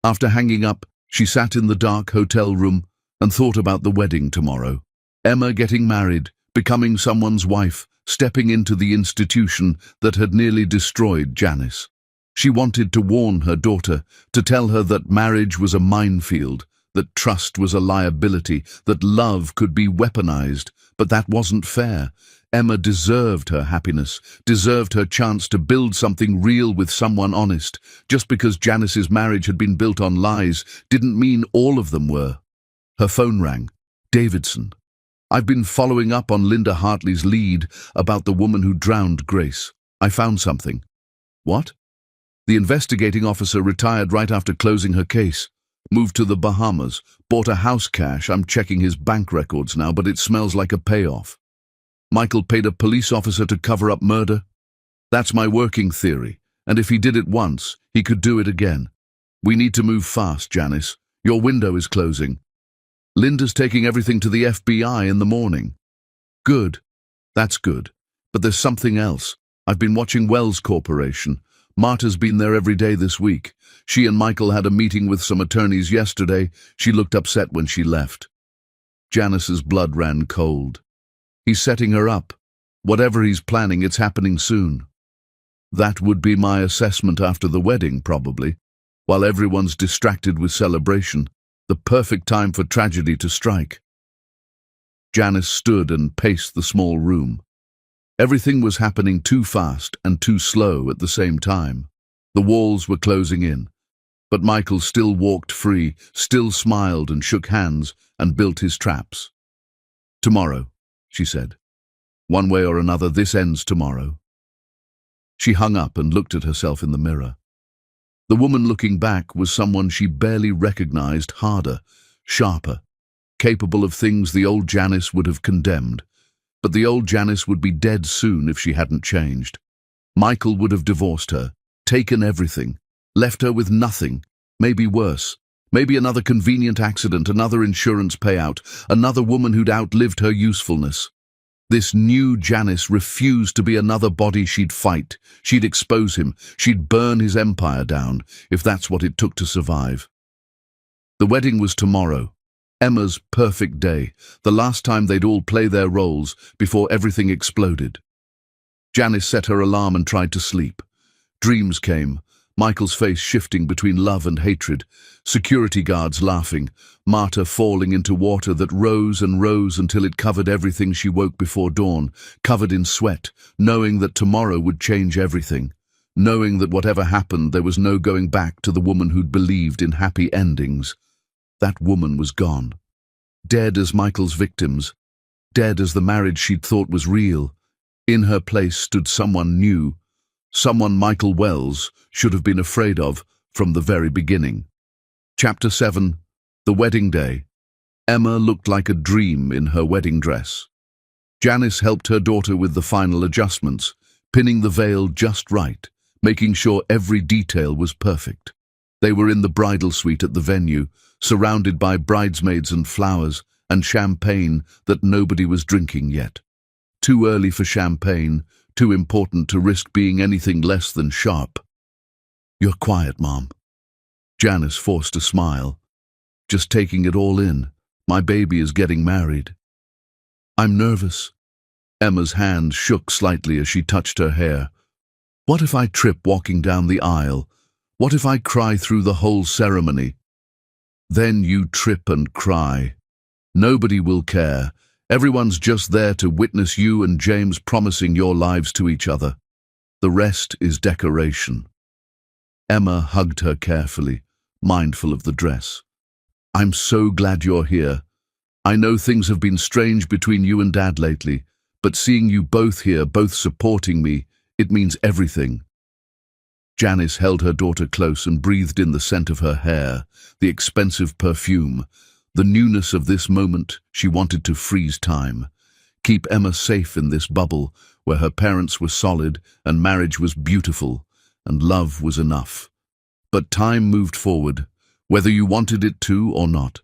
After hanging up, she sat in the dark hotel room and thought about the wedding tomorrow. Emma getting married, becoming someone's wife, stepping into the institution that had nearly destroyed Janice. She wanted to warn her daughter, to tell her that marriage was a minefield, that trust was a liability, that love could be weaponized, but that wasn't fair. Emma deserved her happiness, deserved her chance to build something real with someone honest. Just because Janice's marriage had been built on lies didn't mean all of them were. Her phone rang. Davidson. "I've been following up on Linda Hartley's lead about the woman who drowned Grace. I found something." "What?" "The investigating officer retired right after closing her case. Moved to the Bahamas, bought a house cash. I'm checking his bank records now, but it smells like a payoff. Michael paid a police officer to cover up murder. That's my working theory, and if he did it once, he could do it again. We need to move fast, Janice. Your window is closing. Linda's taking everything to the FBI in the morning." "Good. That's good. But there's something else. I've been watching Wells Corporation. Marta's been there every day this week. She and Michael had a meeting with some attorneys yesterday. She looked upset when she left." Janice's blood ran cold. "He's setting her up. Whatever he's planning, it's happening soon." "That would be my assessment after the wedding, probably. While everyone's distracted with celebration, the perfect time for tragedy to strike." Janice stood and paced the small room. Everything was happening too fast and too slow at the same time. The walls were closing in, but Michael still walked free, still smiled and shook hands and built his traps. "Tomorrow," she said. "One way or another, this ends tomorrow." She hung up and looked at herself in the mirror. The woman looking back was someone she barely recognized, harder, sharper, capable of things the old Janice would have condemned. But the old Janice would be dead soon if she hadn't changed. Michael would have divorced her, taken everything, left her with nothing, maybe worse, maybe another convenient accident, another insurance payout, another woman who'd outlived her usefulness. This new Janice refused to be another body she'd fight. She'd expose him. She'd burn his empire down, if that's what it took to survive. The wedding was tomorrow. Emma's perfect day, the last time they'd all play their roles before everything exploded. Janice set her alarm and tried to sleep. Dreams came. Michael's face shifting between love and hatred, security guards laughing, Marta falling into water that rose and rose until it covered everything. She woke before dawn, covered in sweat, knowing that tomorrow would change everything, knowing that whatever happened there was no going back to the woman who'd believed in happy endings. That woman was gone. Dead as Michael's victims, dead as the marriage she'd thought was real. In her place stood someone new, someone Michael Wells should have been afraid of from the very beginning. Chapter 7. The Wedding Day. Emma looked like a dream in her wedding dress. Janice helped her daughter with the final adjustments, pinning the veil just right, making sure every detail was perfect. They were in the bridal suite at the venue, surrounded by bridesmaids and flowers and champagne that nobody was drinking yet. Too early for champagne, too important to risk being anything less than sharp. "You're quiet, Mom." Janice forced a smile. "Just taking it all in. My baby is getting married." "I'm nervous." Emma's hand shook slightly as she touched her hair. "What if I trip walking down the aisle? What if I cry through the whole ceremony?" "Then you trip and cry. Nobody will care. Everyone's just there to witness you and James promising your lives to each other. The rest is decoration." Emma hugged her carefully, mindful of the dress. "I'm so glad you're here. I know things have been strange between you and Dad lately, but seeing you both here, both supporting me, it means everything." Janice held her daughter close and breathed in the scent of her hair, the expensive perfume. The newness of this moment. She wanted to freeze time, keep Emma safe in this bubble where her parents were solid and marriage was beautiful and love was enough. But time moved forward, whether you wanted it to or not.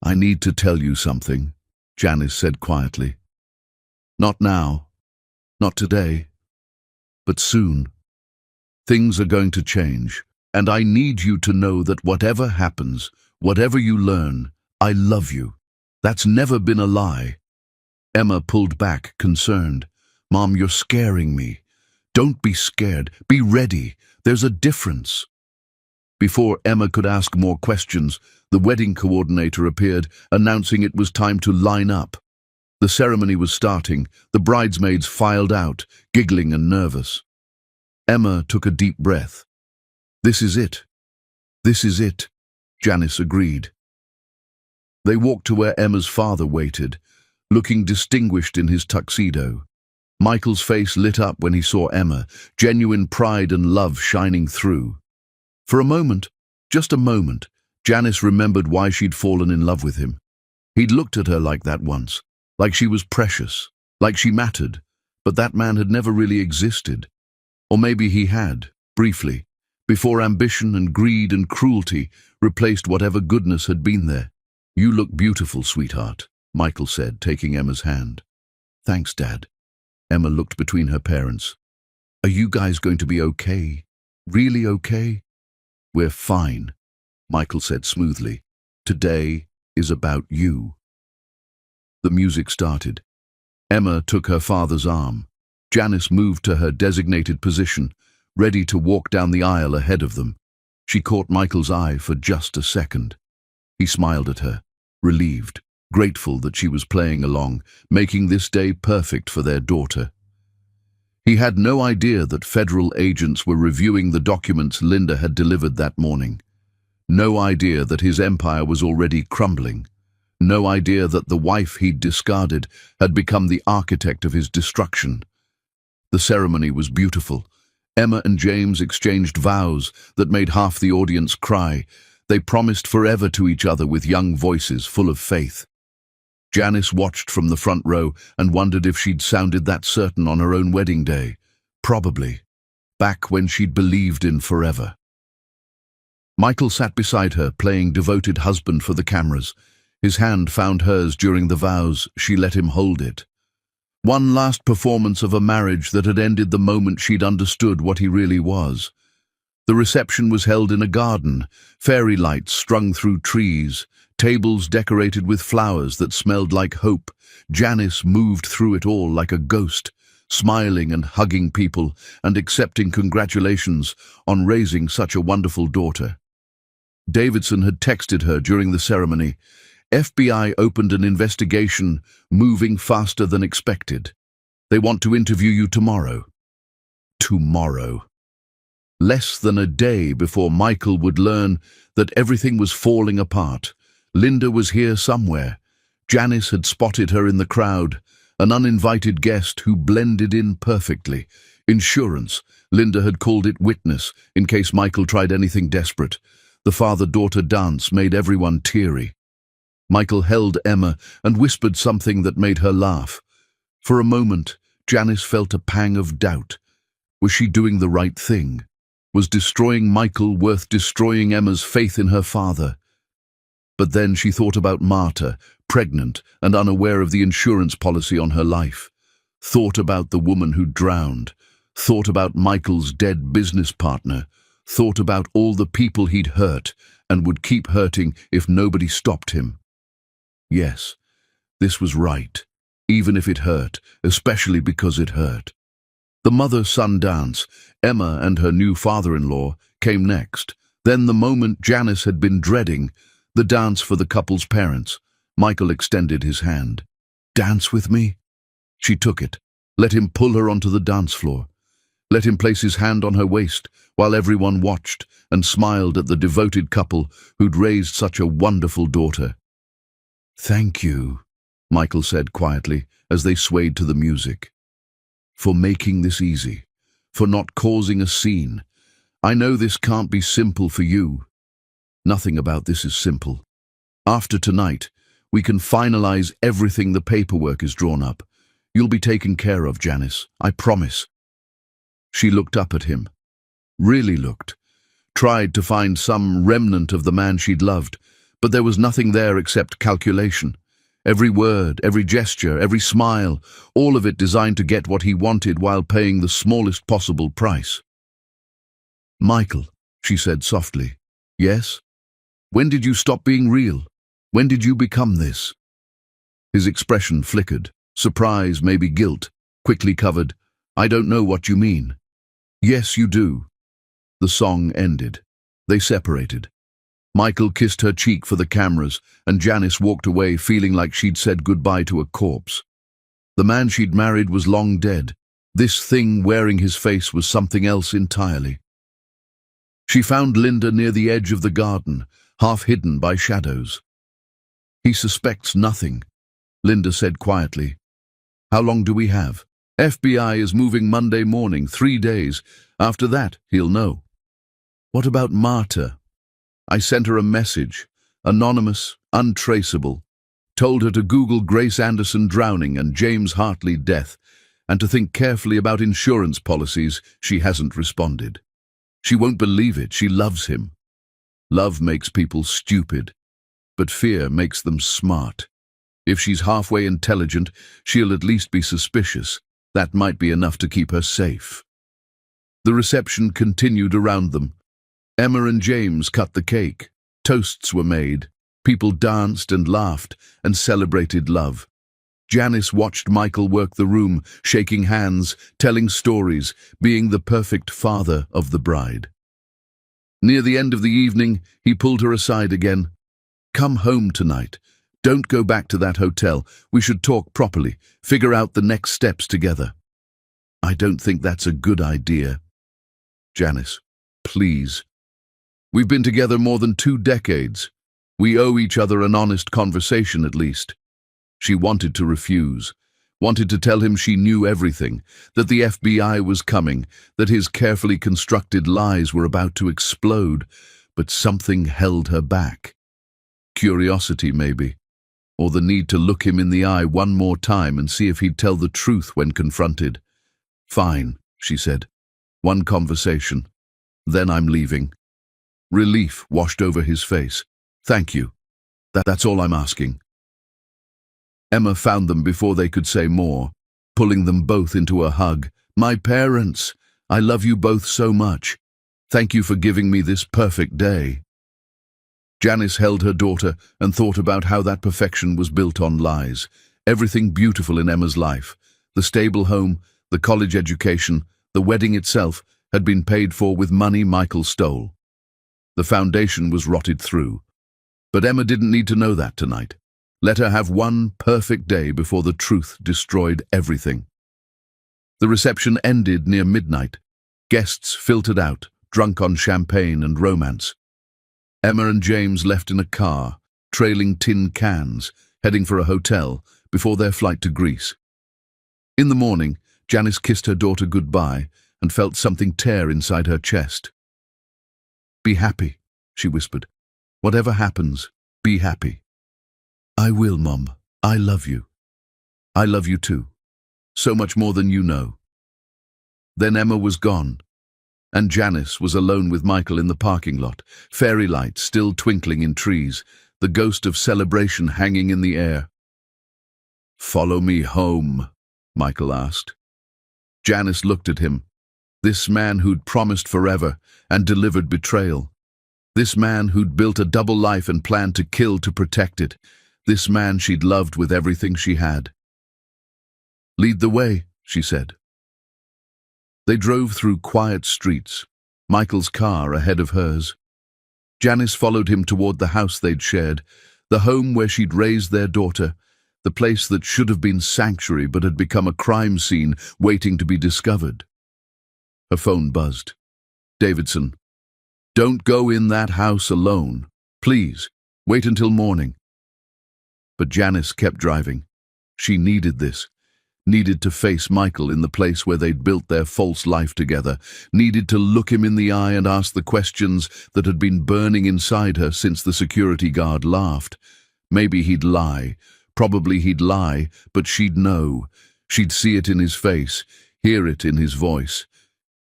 "I need to tell you something," Janice said quietly. "Not now, not today, but soon. Things are going to change, and I need you to know that whatever happens, whatever you learn, I love you. That's never been a lie." Emma pulled back, concerned. "Mom, you're scaring me." "Don't be scared. Be ready. There's a difference." Before Emma could ask more questions, the wedding coordinator appeared, announcing it was time to line up. The ceremony was starting. The bridesmaids filed out, giggling and nervous. Emma took a deep breath. "This is it. This is it," Janice agreed. They walked to where Emma's father waited, looking distinguished in his tuxedo. Michael's face lit up when he saw Emma, genuine pride and love shining through. For a moment, just a moment, Janice remembered why she'd fallen in love with him. He'd looked at her like that once, like she was precious, like she mattered, but that man had never really existed. Or maybe he had, briefly, before ambition and greed and cruelty replaced whatever goodness had been there. "You look beautiful, sweetheart," Michael said, taking Emma's hand. "Thanks, Dad." Emma looked between her parents. "Are you guys going to be okay? Really okay?" "We're fine," Michael said smoothly. "Today is about you." The music started. Emma took her father's arm. Janice moved to her designated position, ready to walk down the aisle ahead of them. She caught Michael's eye for just a second. He smiled at her, relieved, grateful that she was playing along, making this day perfect for their daughter. He had no idea that federal agents were reviewing the documents Linda had delivered that morning. No idea that his empire was already crumbling. No idea that the wife he'd discarded had become the architect of his destruction. The ceremony was beautiful. Emma and James exchanged vows that made half the audience cry. They promised forever to each other with young voices full of faith. Janice watched from the front row and wondered if she'd sounded that certain on her own wedding day. Probably. Back when she'd believed in forever. Michael sat beside her, playing devoted husband for the cameras. His hand found hers during the vows. She let him hold it. One last performance of a marriage that had ended the moment she'd understood what he really was. The reception was held in a garden, fairy lights strung through trees, tables decorated with flowers that smelled like hope. Janice moved through it all like a ghost, smiling and hugging people and accepting congratulations on raising such a wonderful daughter. Davidson had texted her during the ceremony. FBI opened an investigation, moving faster than expected. They want to interview you tomorrow. Tomorrow. Less than a day before Michael would learn that everything was falling apart. Linda was here somewhere. Janice had spotted her in the crowd, an uninvited guest who blended in perfectly. Insurance. Linda had called it witness, in case Michael tried anything desperate. The father-daughter dance made everyone teary. Michael held Emma and whispered something that made her laugh. For a moment, Janice felt a pang of doubt. Was she doing the right thing? Was destroying Michael worth destroying Emma's faith in her father? But then she thought about Marta, pregnant and unaware of the insurance policy on her life. Thought about the woman who drowned. Thought about Michael's dead business partner. Thought about all the people he'd hurt and would keep hurting if nobody stopped him. Yes, this was right, even if it hurt, especially because it hurt. The mother-son dance, Emma and her new father-in-law, came next. Then the moment Janice had been dreading, the dance for the couple's parents. Michael extended his hand. "Dance with me?" She took it. Let him pull her onto the dance floor. Let him place his hand on her waist while everyone watched and smiled at the devoted couple who'd raised such a wonderful daughter. "Thank you," Michael said quietly as they swayed to the music. "For making this easy, for not causing a scene. I know this can't be simple for you." "Nothing about this is simple. After tonight, we can finalize everything. The paperwork is drawn up. You'll be taken care of, Janice, I promise." She looked up at him. Really looked. Tried to find some remnant of the man she'd loved, but there was nothing there except calculation. Every word, every gesture, every smile, all of it designed to get what he wanted while paying the smallest possible price. "Michael," she said softly. "Yes? When did you stop being real? When did you become this?" His expression flickered. Surprise, maybe guilt, quickly covered. "I don't know what you mean." "Yes, you do." The song ended. They separated. Michael kissed her cheek for the cameras, and Janice walked away feeling like she'd said goodbye to a corpse. The man she'd married was long dead. This thing wearing his face was something else entirely. She found Linda near the edge of the garden, half hidden by shadows. "He suspects nothing," Linda said quietly. "How long do we have? FBI is moving Monday morning, 3 days. After that, he'll know." "What about Marta?" "I sent her a message, anonymous, untraceable. Told her to Google Grace Anderson drowning and James Hartley death, and to think carefully about insurance policies. She hasn't responded. She won't believe it. She loves him. Love makes people stupid, but fear makes them smart. If she's halfway intelligent, she'll at least be suspicious. That might be enough to keep her safe." The reception continued around them. Emma and James cut the cake. Toasts were made. People danced and laughed and celebrated love. Janice watched Michael work the room, shaking hands, telling stories, being the perfect father of the bride. Near the end of the evening, he pulled her aside again. "Come home tonight. Don't go back to that hotel. We should talk properly, figure out the next steps together." "I don't think that's a good idea." "Janice, please. We've been together more than 2 decades. We owe each other an honest conversation at least." She wanted to refuse, wanted to tell him she knew everything, that the FBI was coming, that his carefully constructed lies were about to explode, but something held her back. Curiosity, maybe, or the need to look him in the eye one more time and see if he'd tell the truth when confronted. "Fine," she said. "One conversation. Then I'm leaving." Relief washed over his face. "Thank you. That's all I'm asking." Emma found them before they could say more, pulling them both into a hug. "My parents, I love you both so much. Thank you for giving me this perfect day." Janice held her daughter and thought about how that perfection was built on lies. Everything beautiful in Emma's life, the stable home, The college education, the wedding itself, had been paid for with money Michael stole. The foundation was rotted through. But Emma didn't need to know that tonight. Let her have one perfect day before the truth destroyed everything. The reception ended near midnight. Guests filtered out, drunk on champagne and romance. Emma and James left in a car, trailing tin cans, heading for a hotel before their flight to Greece. In the morning, Janice kissed her daughter goodbye and felt something tear inside her chest. "Be happy," she whispered. "Whatever happens, be happy." "I will, Mom. I love you." "I love you too. So much more than you know." Then Emma was gone, and Janice was alone with Michael in the parking lot, fairy lights still twinkling in trees, the ghost of celebration hanging in the air. "Follow me home," Michael asked. Janice looked at him. This man who'd promised forever and delivered betrayal. This man who'd built a double life and planned to kill to protect it. This man she'd loved with everything she had. "Lead the way," she said. They drove through quiet streets, Michael's car ahead of hers. Janice followed him toward the house they'd shared, the home where she'd raised their daughter, the place that should have been sanctuary but had become a crime scene waiting to be discovered. Her phone buzzed. "Davidson, don't go in that house alone. Please, wait until morning." But Janice kept driving. She needed this. Needed to face Michael in the place where they'd built their false life together, needed to look him in the eye and ask the questions that had been burning inside her since the security guard laughed. Maybe he'd lie, probably he'd lie, but she'd know. She'd see it in his face, hear it in his voice.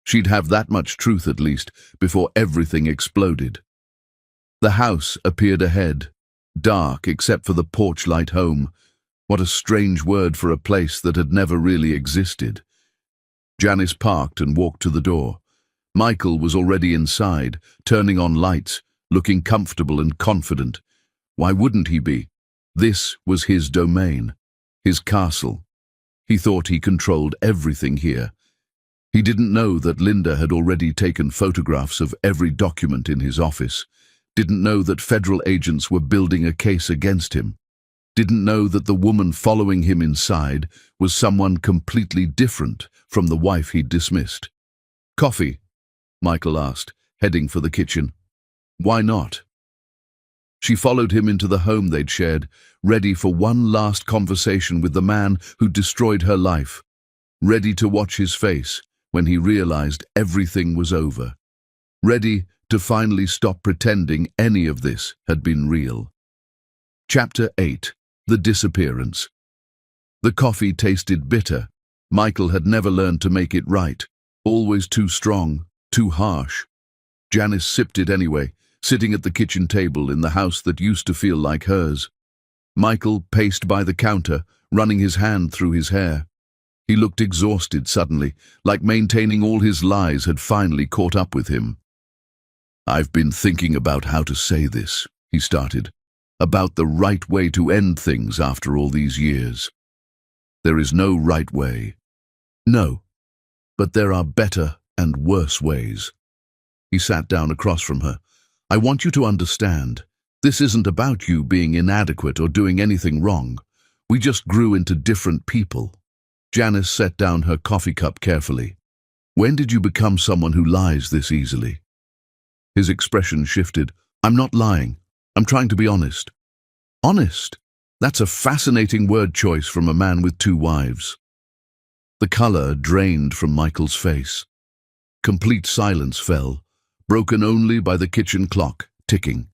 She'd have that much truth at least, before everything exploded. The house appeared ahead, dark except for the porch light home. What a strange word for a place that had never really existed. Janice parked and walked to the door. Michael was already inside, turning on lights, looking comfortable and confident. Why wouldn't he be? This was his domain, his castle. He thought he controlled everything here. He didn't know that Linda had already taken photographs of every document in his office. Didn't know that federal agents were building a case against him. Didn't know that the woman following him inside was someone completely different from the wife he'd dismissed. "Coffee?" Michael asked, heading for the kitchen. "Why not?" She followed him into the home they'd shared, ready for one last conversation with the man who'd destroyed her life, ready to watch his face when he realized everything was over, ready to finally stop pretending any of this had been real. Chapter 8. The Disappearance. The coffee tasted bitter. Michael had never learned to make it right. Always too strong, too harsh. Janice sipped it anyway, sitting at the kitchen table in the house that used to feel like hers. Michael paced by the counter, running his hand through his hair. He looked exhausted suddenly, like maintaining all his lies had finally caught up with him. "I've been thinking about how to say this," he started. "About the right way to end things after all these years. There is no right way. No, but there are better and worse ways." He sat down across from her. "I want you to understand, this isn't about you being inadequate or doing anything wrong. We just grew into different people." Janice set down her coffee cup carefully. "When did you become someone who lies this easily?" His expression shifted. "I'm not lying. I'm trying to be honest." "Honest? That's a fascinating word choice from a man with 2 wives. The color drained from Michael's face. Complete silence fell, broken only by the kitchen clock, ticking.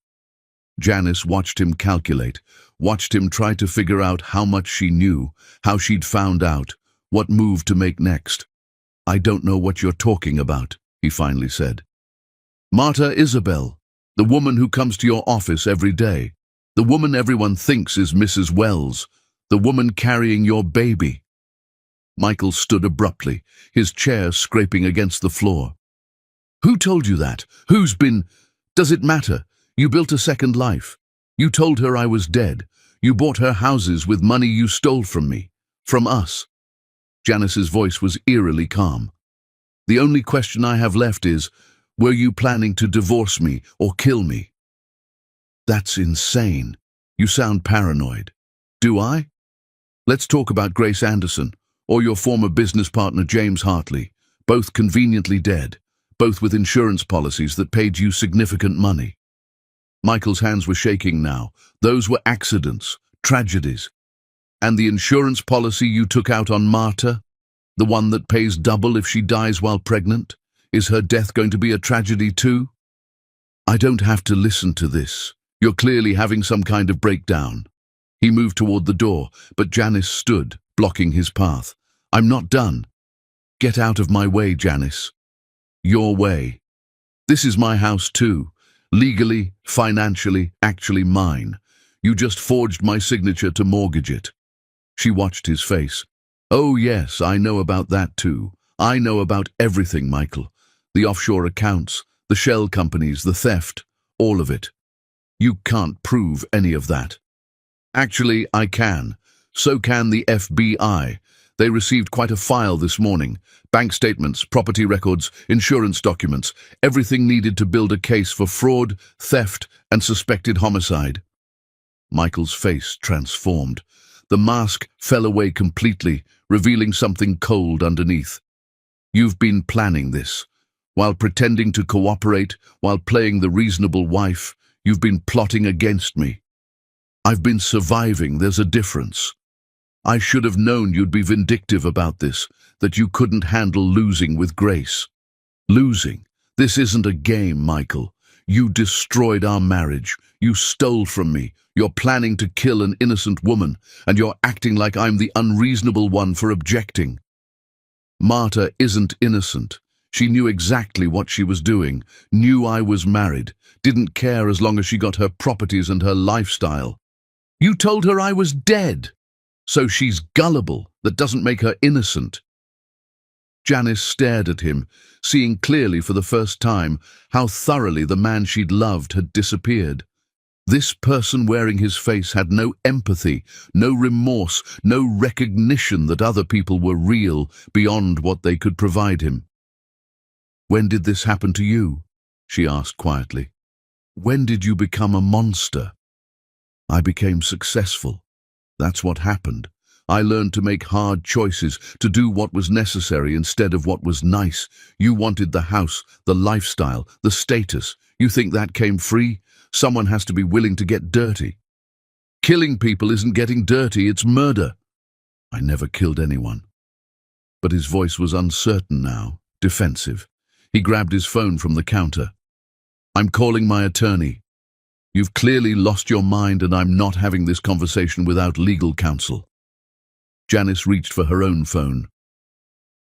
Janice watched him calculate, watched him try to figure out how much she knew, how she'd found out, what move to make next. "I don't know what you're talking about," he finally said. "Marta Isabel, the woman who comes to your office every day. The woman everyone thinks is Mrs. Wells. The woman carrying your baby." Michael stood abruptly, his chair scraping against the floor. "Who told you that? Who's been... Does it matter? You built a second life. You told her I was dead. You bought her houses with money you stole from me. From us." Janice's voice was eerily calm. "The only question I have left is, were you planning to divorce me or kill me?" "That's insane. You sound paranoid." "Do I? Let's talk about Grace Anderson, or your former business partner James Hartley, both conveniently dead, both with insurance policies that paid you significant money." Michael's hands were shaking now. "Those were accidents, tragedies. And the insurance policy you took out on Marta, the one that pays double if she dies while pregnant, is her death going to be a tragedy too?" "I don't have to listen to this. You're clearly having some kind of breakdown." He moved toward the door, but Janice stood, blocking his path. "I'm not done." "Get out of my way, Janice." "Your way. This is my house too. Legally, financially, actually mine. You just forged my signature to mortgage it." She watched his face. "Oh yes, I know about that too. I know about everything, Michael. The offshore accounts, the shell companies, the theft, all of it. You can't prove any of that." "Actually, I can. So can the FBI. They received quite a file this morning. Bank statements, property records, insurance documents, everything needed to build a case for fraud, theft, and suspected homicide." Michael's face transformed. The mask fell away completely, revealing something cold underneath. "You've been planning this. While pretending to cooperate, while playing the reasonable wife, you've been plotting against me. I've been surviving, there's a difference. I should have known you'd be vindictive about this, that you couldn't handle losing with Grace. Losing? This isn't a game, Michael. You destroyed our marriage. You stole from me. You're planning to kill an innocent woman, and you're acting like I'm the unreasonable one for objecting. Marta isn't innocent. She knew exactly what she was doing, knew I was married, didn't care as long as she got her properties and her lifestyle. You told her I was dead. So she's gullible. That doesn't make her innocent." Janice stared at him, seeing clearly for the first time how thoroughly the man she'd loved had disappeared. This person wearing his face had no empathy, no remorse, no recognition that other people were real beyond what they could provide him. "When did this happen to you?" she asked quietly. "When did you become a monster?" "I became successful. That's what happened. I learned to make hard choices, to do what was necessary instead of what was nice. You wanted the house, the lifestyle, the status. You think that came free? Someone has to be willing to get dirty. Killing people isn't getting dirty, it's murder." "I never killed anyone." But his voice was uncertain now, defensive. He grabbed his phone from the counter. "I'm calling my attorney. You've clearly lost your mind, and I'm not having this conversation without legal counsel." Janice reached for her own phone.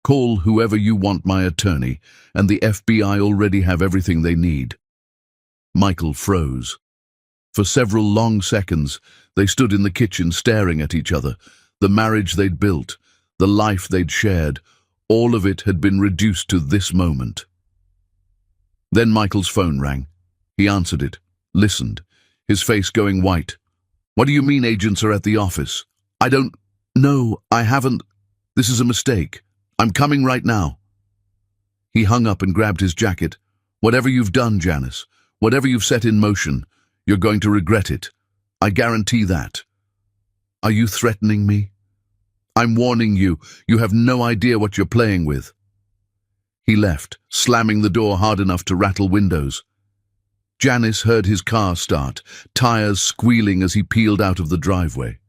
"Call whoever you want my attorney, and the FBI already have everything they need." Michael froze. For several long seconds, they stood in the kitchen staring at each other. The marriage they'd built, the life they'd shared, all of it had been reduced to this moment. Then Michael's phone rang. He answered it, listened, his face going white. "What do you mean agents are at the office?" "I don't... No, I haven't... This is a mistake. I'm coming right now." He hung up and grabbed his jacket. "Whatever you've done, Janice, whatever you've set in motion, you're going to regret it. I guarantee that." "Are you threatening me?" "I'm warning you. You have no idea what you're playing with." He left, slamming the door hard enough to rattle windows. Janice heard his car start, tires squealing as he peeled out of the driveway.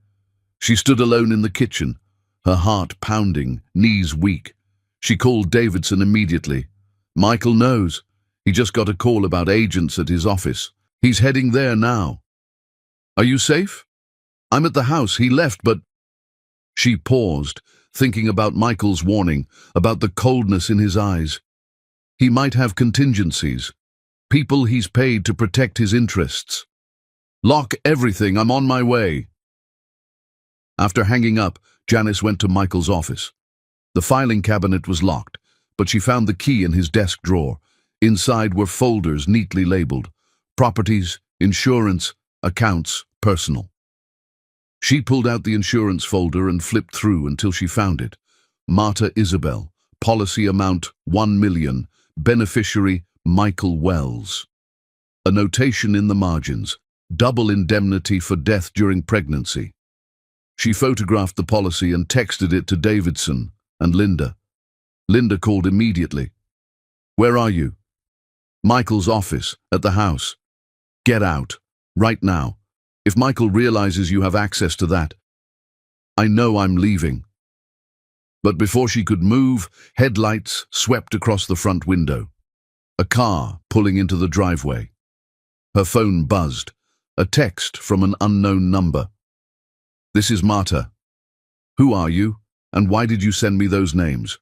She stood alone in the kitchen, her heart pounding, knees weak. She called Davidson immediately. "Michael knows. He just got a call about agents at his office. He's heading there now." "Are you safe?" "I'm at the house. He left, but..." She paused, thinking about Michael's warning, about the coldness in his eyes. He might have contingencies. People he's paid to protect his interests. "Lock everything. I'm on my way." After hanging up, Janice went to Michael's office. The filing cabinet was locked, but she found the key in his desk drawer. Inside were folders neatly labeled: properties, insurance, accounts, personal. She pulled out the insurance folder and flipped through until she found it. Marta Isabel. Policy amount 1 million. Beneficiary Michael Wells. A notation in the margins. Double indemnity for death during pregnancy. She photographed the policy and texted it to Davidson and Linda. Linda called immediately. "Where are you?" "Michael's office, at the house." "Get out, right now. If Michael realizes you have access to that." "I know I'm leaving." But before she could move, headlights swept across the front window. A car pulling into the driveway. Her phone buzzed. A text from an unknown number. "This is Marta. Who are you, and why did you send me those names?"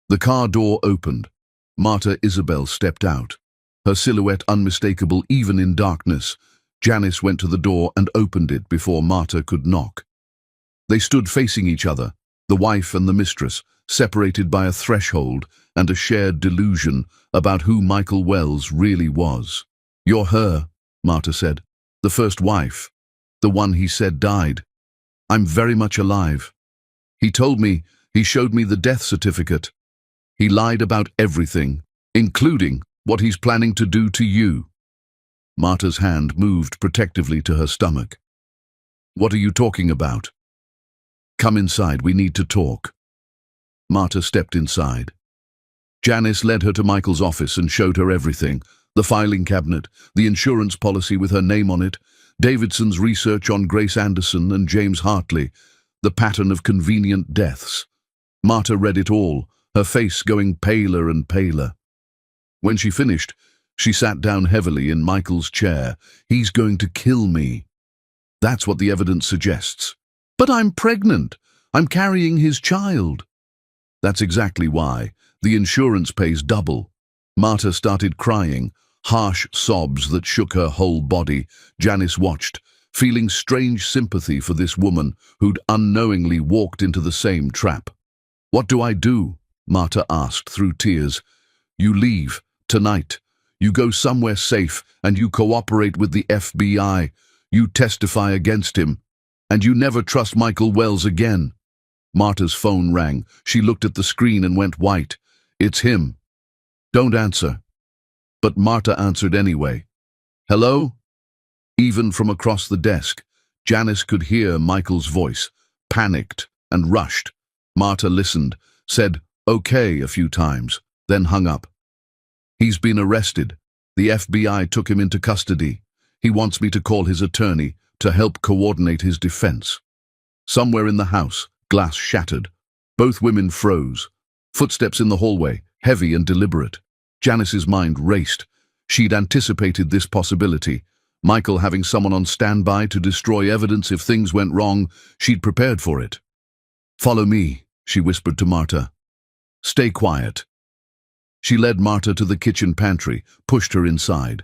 The car door opened. Marta Isabel stepped out. Her silhouette unmistakable even in darkness. Janice went to the door and opened it before Marta could knock. They stood facing each other, the wife and the mistress, separated by a threshold and a shared delusion about who Michael Wells really was. "You're her," Marta said. "The first wife. The one he said died. I'm very much alive. He told me, he showed me the death certificate. He lied about everything, including what he's planning to do to you." Marta's hand moved protectively to her stomach. "What are you talking about?" "Come inside, we need to talk." Marta stepped inside. Janice led her to Michael's office and showed her everything. The filing cabinet, the insurance policy with her name on it, Davidson's research on Grace Anderson and James Hartley, the pattern of convenient deaths. Marta read it all, her face going paler and paler. When she finished, she sat down heavily in Michael's chair. "He's going to kill me. That's what the evidence suggests." "But I'm pregnant. I'm carrying his child." "That's exactly why. The insurance pays double." Marta started crying, harsh sobs that shook her whole body. Janice watched, feeling strange sympathy for this woman who'd unknowingly walked into the same trap. "What do I do?" Marta asked through tears. "You leave, tonight. You go somewhere safe, and you cooperate with the FBI. You testify against him. And you never trust Michael Wells again." Marta's phone rang. She looked at the screen and went white. "It's him." "Don't answer." But Marta answered anyway. "Hello?" Even from across the desk, Janice could hear Michael's voice, panicked and rushed. Marta listened, said, "Okay," a few times, then hung up. "He's been arrested. The FBI took him into custody. He wants me to call his attorney to help coordinate his defense." Somewhere in the house, glass shattered. Both women froze. Footsteps in the hallway, heavy and deliberate. Janice's mind raced. She'd anticipated this possibility. Michael having someone on standby to destroy evidence if things went wrong. She'd prepared for it. "Follow me," she whispered to Marta. "Stay quiet." She led Marta to the kitchen pantry, pushed her inside.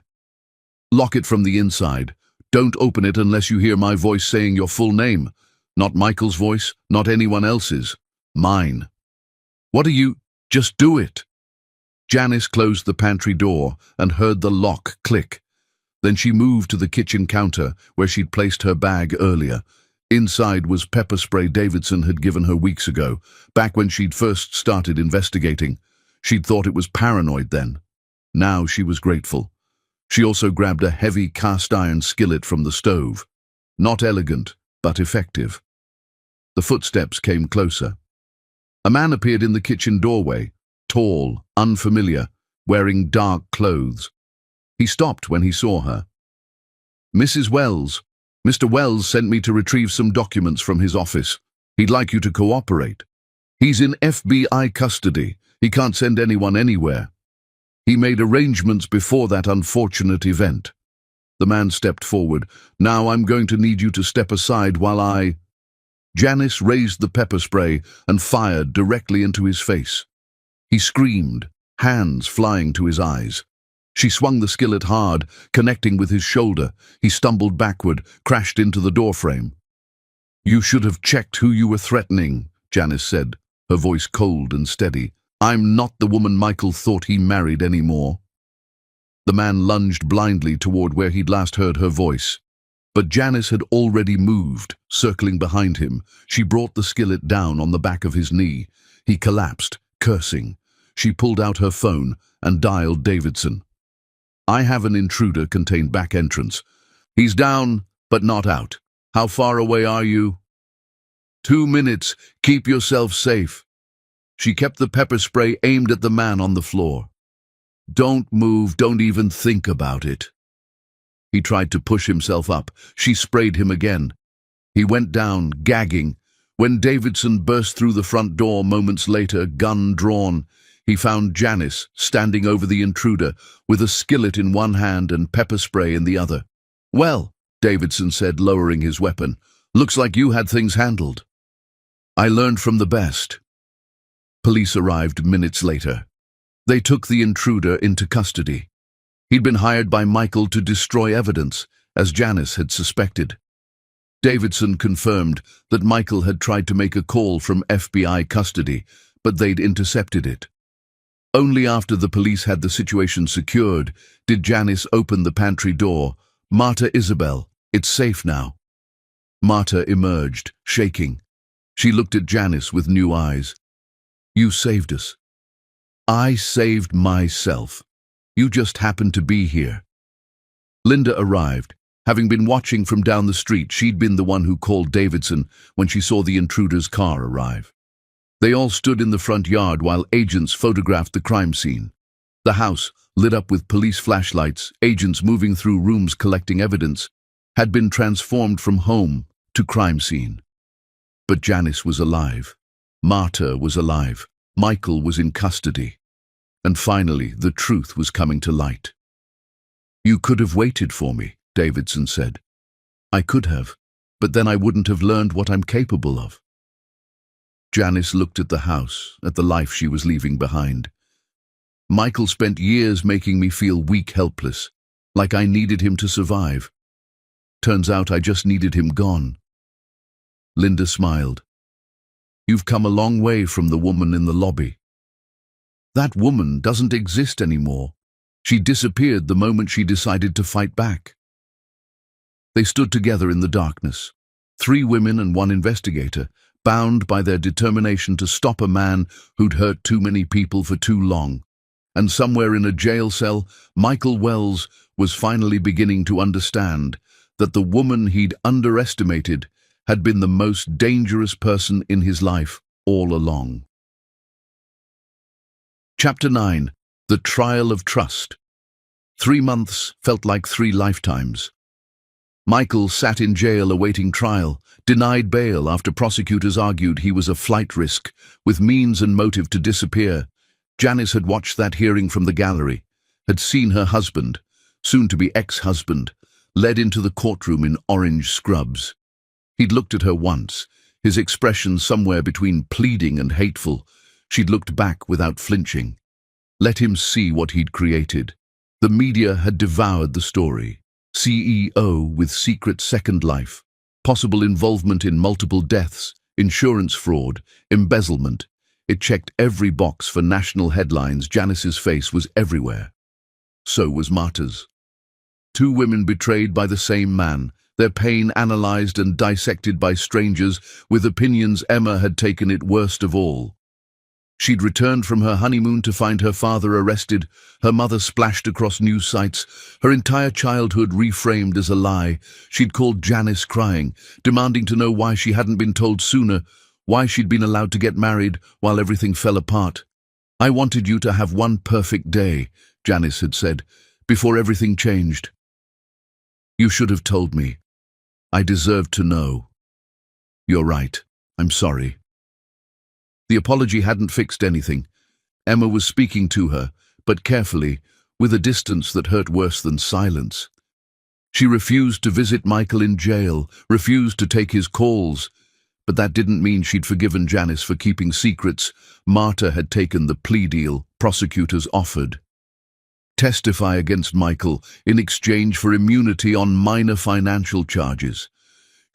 "Lock it from the inside. Don't open it unless you hear my voice saying your full name. Not Michael's voice, not anyone else's. Mine." "What are you—" "Just do it." Janice closed the pantry door and heard the lock click. Then she moved to the kitchen counter where she'd placed her bag earlier. Inside was pepper spray Davidson had given her weeks ago, back when she'd first started investigating. She'd thought it was paranoid then. Now she was grateful. She also grabbed a heavy cast-iron skillet from the stove. Not elegant, but effective. The footsteps came closer. A man appeared in the kitchen doorway, tall, unfamiliar, wearing dark clothes. He stopped when he saw her. "Mrs. Wells, Mr. Wells sent me to retrieve some documents from his office. He'd like you to cooperate. He's in FBI custody. He can't send anyone anywhere. He made arrangements before that unfortunate event." The man stepped forward. "Now I'm going to need you to step aside while I—" Janice raised the pepper spray and fired directly into his face. He screamed, hands flying to his eyes. She swung the skillet hard, connecting with his shoulder. He stumbled backward, crashed into the doorframe. "You should have checked who you were threatening," Janice said, her voice cold and steady. "I'm not the woman Michael thought he married anymore." The man lunged blindly toward where he'd last heard her voice. But Janice had already moved, circling behind him. She brought the skillet down on the back of his knee. He collapsed, cursing. She pulled out her phone and dialed Davidson. "I have an intruder," contained back entrance. "He's down, but not out. How far away are you?" 2 minutes. Keep yourself safe." She kept the pepper spray aimed at the man on the floor. "Don't move, don't even think about it." He tried to push himself up. She sprayed him again. He went down, gagging. When Davidson burst through the front door moments later, gun drawn, he found Janice standing over the intruder with a skillet in one hand and pepper spray in the other. "Well," Davidson said, lowering his weapon, "looks like you had things handled." "I learned from the best." Police arrived minutes later. They took the intruder into custody. He'd been hired by Michael to destroy evidence, as Janice had suspected. Davidson confirmed that Michael had tried to make a call from FBI custody, but they'd intercepted it. Only after the police had the situation secured did Janice open the pantry door. "Marta Isabel, it's safe now." Marta emerged, shaking. She looked at Janice with new eyes. "You saved us." "I saved myself. You just happened to be here." Linda arrived. Having been watching from down the street, she'd been the one who called Davidson when she saw the intruder's car arrive. They all stood in the front yard while agents photographed the crime scene. The house, lit up with police flashlights, agents moving through rooms collecting evidence, had been transformed from home to crime scene. But Janice was alive. Marta was alive. Michael was in custody. And finally, the truth was coming to light. "You could have waited for me," Davidson said. "I could have, but then I wouldn't have learned what I'm capable of." Janice looked at the house, at the life she was leaving behind. "Michael spent years making me feel weak, helpless, like I needed him to survive. Turns out I just needed him gone." Linda smiled. "You've come a long way from the woman in the lobby." "That woman doesn't exist anymore. She disappeared the moment she decided to fight back." They stood together in the darkness, 3 women and 1 investigator, bound by their determination to stop a man who'd hurt too many people for too long. And somewhere in a jail cell, Michael Wells was finally beginning to understand that the woman he'd underestimated had been the most dangerous person in his life all along. Chapter 9. The Trial of Trust. 3 months felt like 3 lifetimes. Michael sat in jail awaiting trial, denied bail after prosecutors argued he was a flight risk, with means and motive to disappear. Janice had watched that hearing from the gallery, had seen her husband, soon-to-be ex-husband, led into the courtroom in orange scrubs. He'd looked at her once, his expression somewhere between pleading and hateful. She'd looked back without flinching. Let him see what he'd created. The media had devoured the story. CEO with secret second life, possible involvement in multiple deaths, insurance fraud, embezzlement. It checked every box for national headlines. Janice's face was everywhere. So was Marta's. 2 women betrayed by the same man, their pain analyzed and dissected by strangers with opinions. Emma had taken it worst of all. She'd returned from her honeymoon to find her father arrested, her mother splashed across news sites, her entire childhood reframed as a lie. She'd called Janice crying, demanding to know why she hadn't been told sooner, why she'd been allowed to get married while everything fell apart. "I wanted you to have one perfect day," Janice had said, "before everything changed. You should have told me. I deserved to know. You're right. I'm sorry." The apology hadn't fixed anything. Emma was speaking to her, but carefully, with a distance that hurt worse than silence. She refused to visit Michael in jail, refused to take his calls. But that didn't mean she'd forgiven Janice for keeping secrets. Marta had taken the plea deal prosecutors offered. Testify against Michael in exchange for immunity on minor financial charges.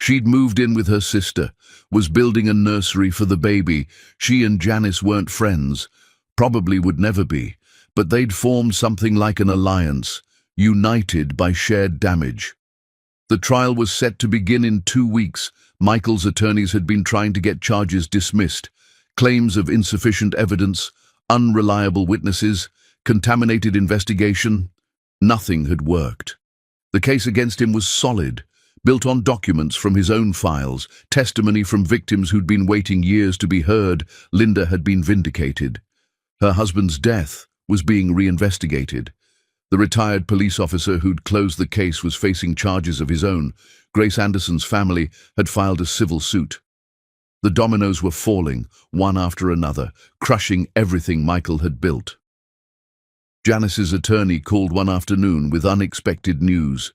She'd moved in with her sister, was building a nursery for the baby. She and Janice weren't friends, probably would never be, but they'd formed something like an alliance, united by shared damage. The trial was set to begin in 2 weeks. Michael's attorneys had been trying to get charges dismissed. Claims of insufficient evidence, unreliable witnesses, contaminated investigation. Nothing had worked. The case against him was solid, built on documents from his own files, testimony from victims who'd been waiting years to be heard. Linda had been vindicated. Her husband's death was being reinvestigated. The retired police officer who'd closed the case was facing charges of his own. Grace Anderson's family had filed a civil suit. The dominoes were falling, one after another, crushing everything Michael had built. Janice's attorney called one afternoon with unexpected news.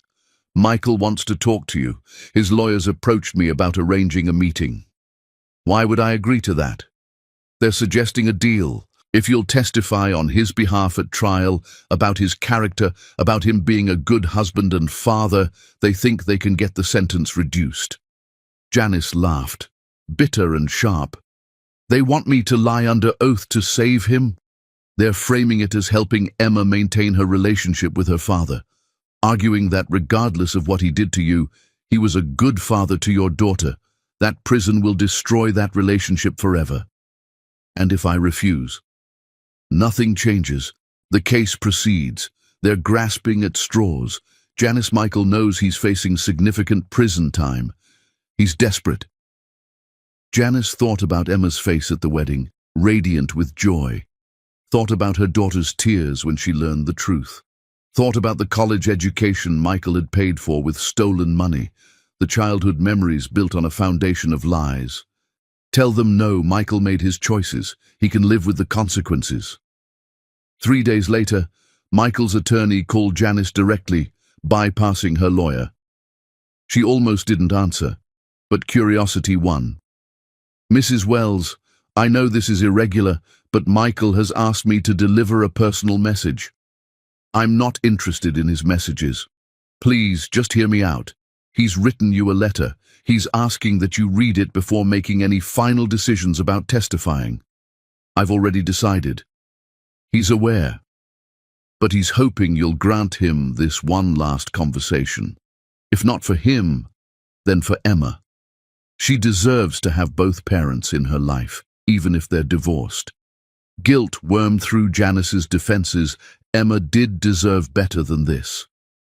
"Michael wants to talk to you. His lawyers approached me about arranging a meeting." "Why would I agree to that?" "They're suggesting a deal. If you'll testify on his behalf at trial, about his character, about him being a good husband and father, they think they can get the sentence reduced." Janice laughed, bitter and sharp. "They want me to lie under oath to save him?" "They're framing it as helping Emma maintain her relationship with her father, arguing that regardless of what he did to you, he was a good father to your daughter. That prison will destroy that relationship forever." "And if I refuse?" Nothing changes. The case proceeds. They're grasping at straws. Michael knows he's facing significant prison time. He's desperate. Janice thought about Emma's face at the wedding, radiant with joy. Thought about her daughter's tears when she learned the truth. Thought about the college education Michael had paid for with stolen money, the childhood memories built on a foundation of lies. Tell them no, Michael made his choices. He can live with the consequences. 3 days later, Michael's attorney called Janice directly, bypassing her lawyer. She almost didn't answer, but curiosity won. "Mrs. Wells, I know this is irregular, but Michael has asked me to deliver a personal message. I'm not interested in his messages. Please, just hear me out. He's written you a letter. He's asking that you read it before making any final decisions about testifying. I've already decided. He's aware, but he's hoping you'll grant him this one last conversation. If not for him, then for Emma. She deserves to have both parents in her life, even if they're divorced." Guilt wormed through Janice's defenses. Emma did deserve better than this.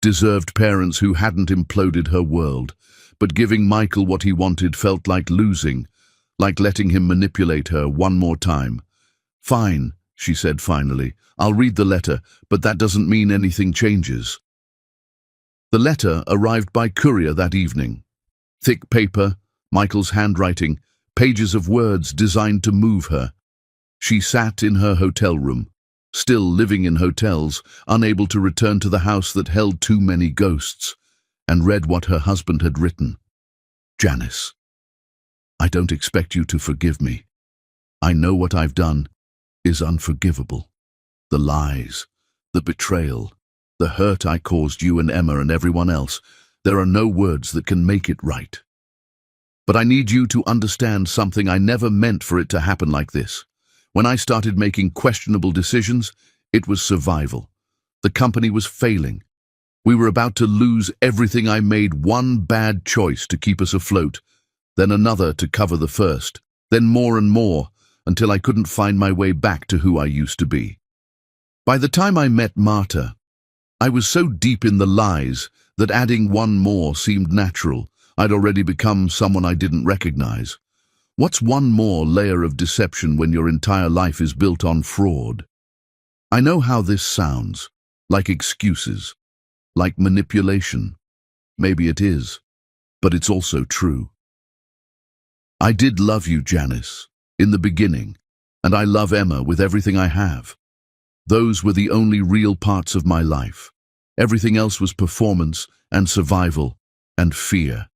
Deserved parents who hadn't imploded her world. But giving Michael what he wanted felt like losing, like letting him manipulate her one more time. "Fine," she said finally. "I'll read the letter, but that doesn't mean anything changes." The letter arrived by courier that evening. Thick paper, Michael's handwriting, pages of words designed to move her. She sat in her hotel room, still living in hotels, unable to return to the house that held too many ghosts, and read what her husband had written. "Janice, I don't expect you to forgive me. I know what I've done is unforgivable. The lies, the betrayal, the hurt I caused you and Emma and everyone else, there are no words that can make it right. But I need you to understand something. I never meant for it to happen like this. When I started making questionable decisions, it was survival. The company was failing. We were about to lose everything. I made one bad choice to keep us afloat, then another to cover the first, then more and more, until I couldn't find my way back to who I used to be. By the time I met Marta, I was so deep in the lies that adding one more seemed natural. I'd already become someone I didn't recognize. What's one more layer of deception when your entire life is built on fraud? I know how this sounds, like excuses, like manipulation. Maybe it is, but it's also true. I did love you, Janice, in the beginning, and I love Emma with everything I have. Those were the only real parts of my life. Everything else was performance and survival and fear.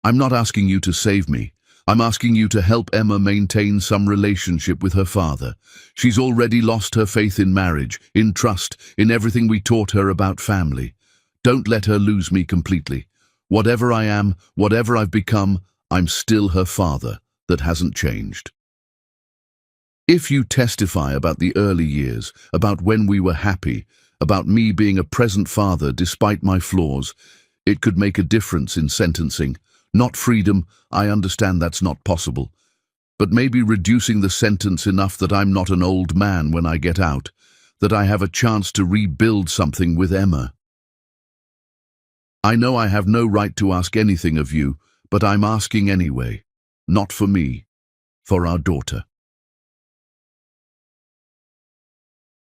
I'm not asking you to save me. I'm asking you to help Emma maintain some relationship with her father. She's already lost her faith in marriage, in trust, in everything we taught her about family. Don't let her lose me completely. Whatever I am, whatever I've become, I'm still her father. That hasn't changed. If you testify about the early years, about when we were happy, about me being a present father despite my flaws, It could make a difference in sentencing. Not freedom, I understand that's not possible. But maybe reducing the sentence enough that I'm not an old man when I get out, that I have a chance to rebuild something with Emma. I know I have no right to ask anything of you, but I'm asking anyway. Not for me, for our daughter.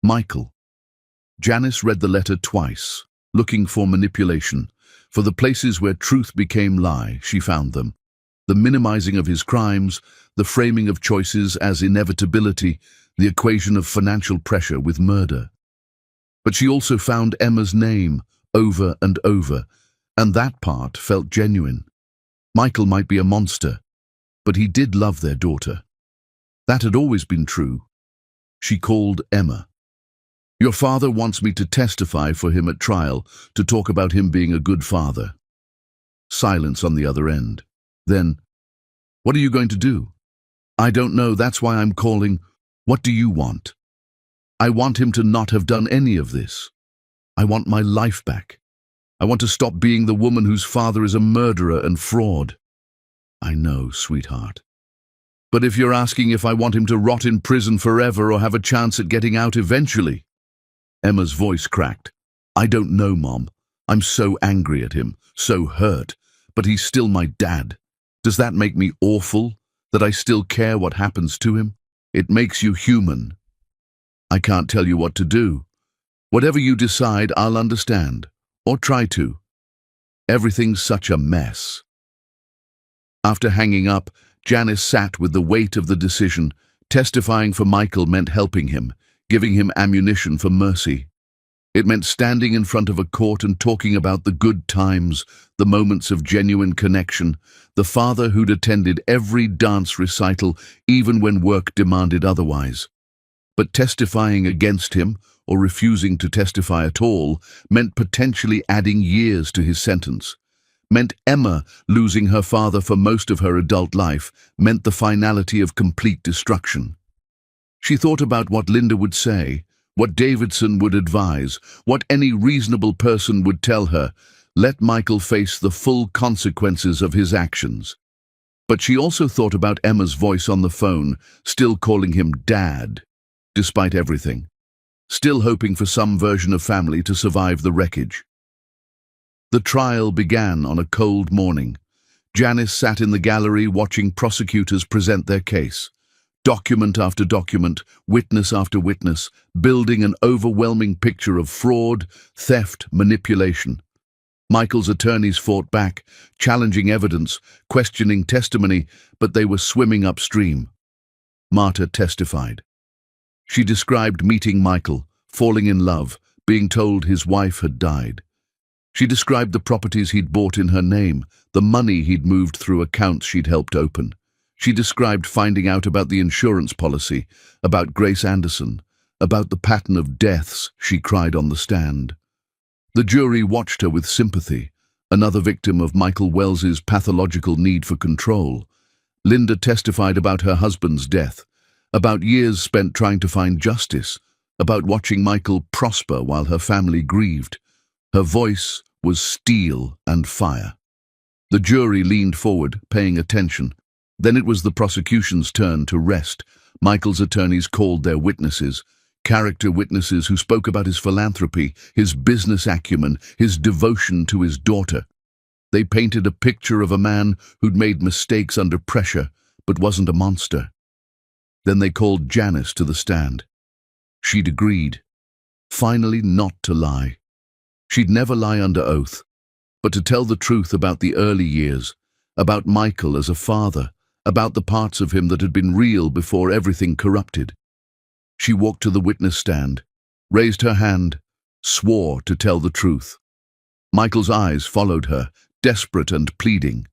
Michael. Janice read the letter twice, looking for manipulation. For the places where truth became lie, she found them. The minimizing of his crimes, the framing of choices as inevitability, the equation of financial pressure with murder. But she also found Emma's name over and over, and that part felt genuine. Michael might be a monster, but he did love their daughter. That had always been true. She called Emma. Your father wants me to testify for him at trial, to talk about him being a good father. Silence on the other end. Then, what are you going to do? I don't know, that's why I'm calling. What do you want? I want him to not have done any of this. I want my life back. I want to stop being the woman whose father is a murderer and fraud. I know, sweetheart. But if you're asking if I want him to rot in prison forever or have a chance at getting out eventually. Emma's voice cracked. I don't know, Mom. I'm so angry at him, so hurt, but he's still my dad. Does that make me awful, that I still care what happens to him? It makes you human. I can't tell you what to do. Whatever you decide, I'll understand. Or try to. Everything's such a mess. After hanging up, Janice sat with the weight of the decision. Testifying for Michael meant helping him, giving him ammunition for mercy. It meant standing in front of a court and talking about the good times, the moments of genuine connection, the father who'd attended every dance recital, even when work demanded otherwise. But testifying against him, or refusing to testify at all, meant potentially adding years to his sentence. Meant Emma losing her father for most of her adult life, meant the finality of complete destruction. She thought about what Linda would say, what Davidson would advise, what any reasonable person would tell her. Let Michael face the full consequences of his actions. But she also thought about Emma's voice on the phone, still calling him Dad, despite everything. Still hoping for some version of family to survive the wreckage. The trial began on a cold morning. Janice sat in the gallery watching prosecutors present their case. Document after document, witness after witness, building an overwhelming picture of fraud, theft, manipulation. Michael's attorneys fought back, challenging evidence, questioning testimony, but they were swimming upstream. Marta testified. She described meeting Michael, falling in love, being told his wife had died. She described the properties he'd bought in her name, the money he'd moved through accounts she'd helped open. She described finding out about the insurance policy, about Grace Anderson, about the pattern of deaths she cried on the stand. The jury watched her with sympathy, another victim of Michael Wells's pathological need for control. Linda testified about her husband's death, about years spent trying to find justice, about watching Michael prosper while her family grieved. Her voice was steel and fire. The jury leaned forward, paying attention. Then it was the prosecution's turn to rest. Michael's attorneys called their witnesses, character witnesses who spoke about his philanthropy, his business acumen, his devotion to his daughter. They painted a picture of a man who'd made mistakes under pressure, but wasn't a monster. Then they called Janice to the stand. She'd agreed, finally not to lie. She'd never lie under oath, but to tell the truth about the early years, about Michael as a father, about the parts of him that had been real before everything corrupted. She walked to the witness stand, raised her hand, swore to tell the truth. Michael's eyes followed her, desperate and pleading.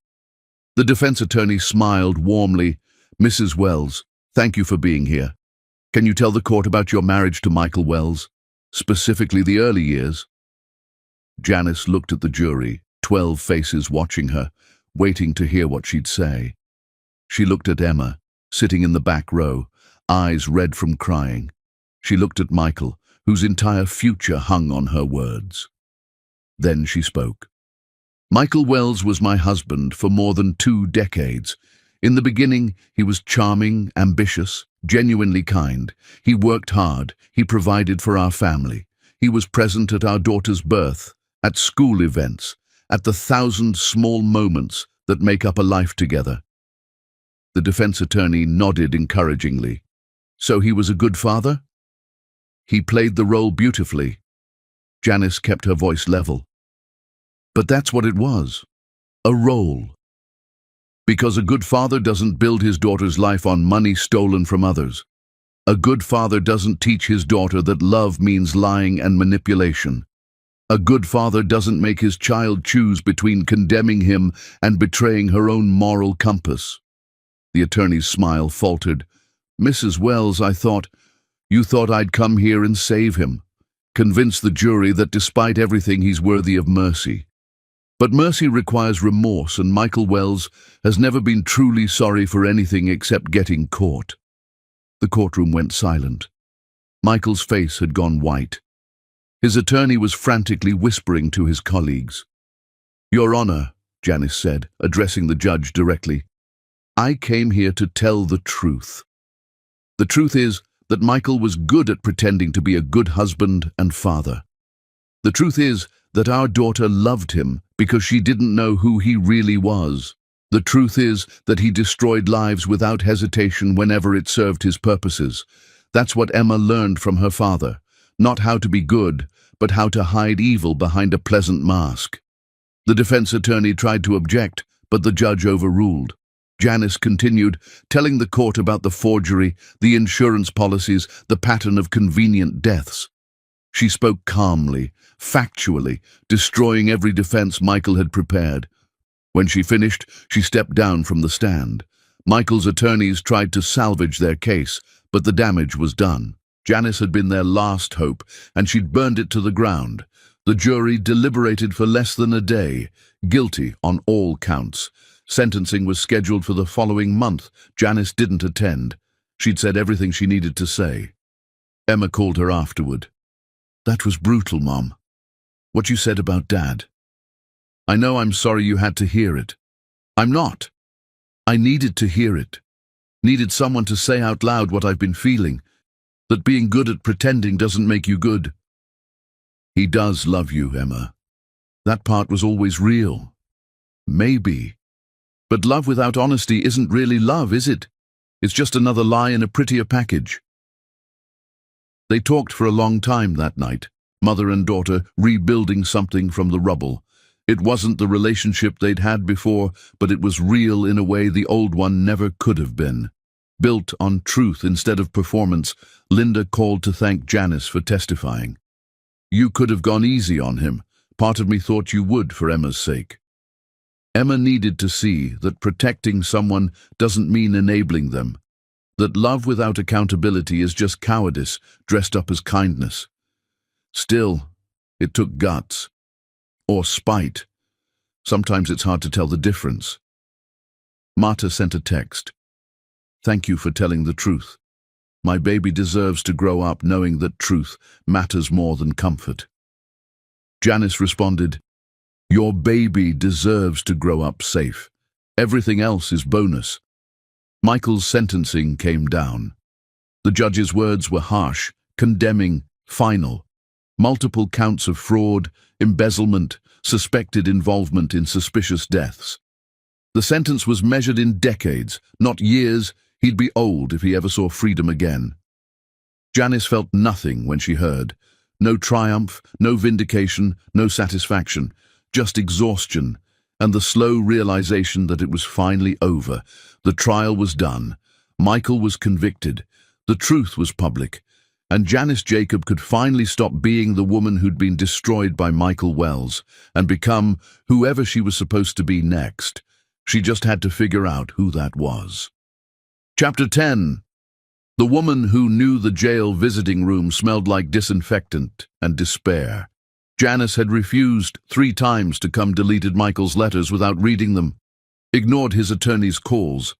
The defense attorney smiled warmly. Mrs. Wells, thank you for being here. Can you tell the court about your marriage to Michael Wells, specifically the early years? Janice looked at the jury, 12 faces watching her, waiting to hear what she'd say. She looked at Emma, sitting in the back row, eyes red from crying. She looked at Michael, whose entire future hung on her words. Then she spoke. Michael Wells was my husband for more than 2 decades. In the beginning, he was charming, ambitious, genuinely kind. He worked hard. He provided for our family. He was present at our daughter's birth, at school events, at the 1,000 small moments that make up a life together. The defense attorney nodded encouragingly. So he was a good father? He played the role beautifully. Janice kept her voice level. But that's what it was. A role. Because a good father doesn't build his daughter's life on money stolen from others. A good father doesn't teach his daughter that love means lying and manipulation. A good father doesn't make his child choose between condemning him and betraying her own moral compass. The attorney's smile faltered. Mrs. Wells, you thought I'd come here and save him, convince the jury that despite everything he's worthy of mercy. But mercy requires remorse, and Michael Wells has never been truly sorry for anything except getting caught. The courtroom went silent. Michael's face had gone white. His attorney was frantically whispering to his colleagues. Your Honor, Janice said, addressing the judge directly, I came here to tell the truth. The truth is that Michael was good at pretending to be a good husband and father. The truth is that our daughter loved him because she didn't know who he really was. The truth is that he destroyed lives without hesitation whenever it served his purposes. That's what Emma learned from her father. Not how to be good, but how to hide evil behind a pleasant mask. The defense attorney tried to object, but the judge overruled. Janice continued, telling the court about the forgery, the insurance policies, the pattern of convenient deaths. She spoke calmly, factually, destroying every defense Michael had prepared. When she finished, she stepped down from the stand. Michael's attorneys tried to salvage their case, but the damage was done. Janice had been their last hope, and she'd burned it to the ground. The jury deliberated for less than a day, guilty on all counts. Sentencing was scheduled for the following month. Janice didn't attend. She'd said everything she needed to say. Emma called her afterward. That was brutal, Mom. What you said about Dad. I know I'm sorry you had to hear it. I'm not. I needed to hear it. Needed someone to say out loud what I've been feeling. That being good at pretending doesn't make you good. He does love you, Emma. That part was always real. Maybe. But love without honesty isn't really love, is it? It's just another lie in a prettier package. They talked for a long time that night, mother and daughter rebuilding something from the rubble. It wasn't the relationship they'd had before, but it was real in a way the old one never could have been. Built on truth instead of performance, Linda called to thank Janice for testifying. You could have gone easy on him. Part of me thought you would for Emma's sake. Emma needed to see that protecting someone doesn't mean enabling them. That love without accountability is just cowardice dressed up as kindness. Still, it took guts. Or spite. Sometimes it's hard to tell the difference. Marta sent a text. Thank you for telling the truth. My baby deserves to grow up knowing that truth matters more than comfort. Janice responded, Your baby deserves to grow up safe. Everything else is bonus. Michael's sentencing came down. The judge's words were harsh, condemning, final. Multiple counts of fraud, embezzlement, suspected involvement in suspicious deaths. The sentence was measured in decades, not years. He'd be old if he ever saw freedom again. Janice felt nothing when she heard. No triumph, no vindication, no satisfaction, just exhaustion, and the slow realization that it was finally over. The trial was done. Michael was convicted. The truth was public. And Janice Jacob could finally stop being the woman who'd been destroyed by Michael Wells and become whoever she was supposed to be next. She just had to figure out who that was. Chapter 10. The woman who knew the jail visiting room smelled like disinfectant and despair. Janice had refused 3 times to come, deleted Michael's letters without reading them, ignored his attorney's calls.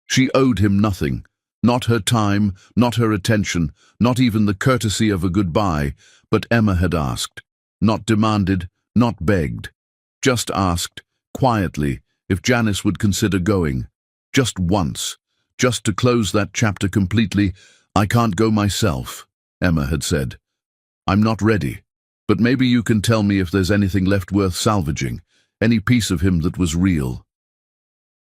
She owed him nothing, not her time, not her attention, not even the courtesy of a goodbye, but Emma had asked, not demanded, not begged. Just asked, quietly, if Janice would consider going. Just once. Just to close that chapter completely. "I can't go myself," Emma had said. "I'm not ready. But maybe you can tell me if there's anything left worth salvaging, any piece of him that was real."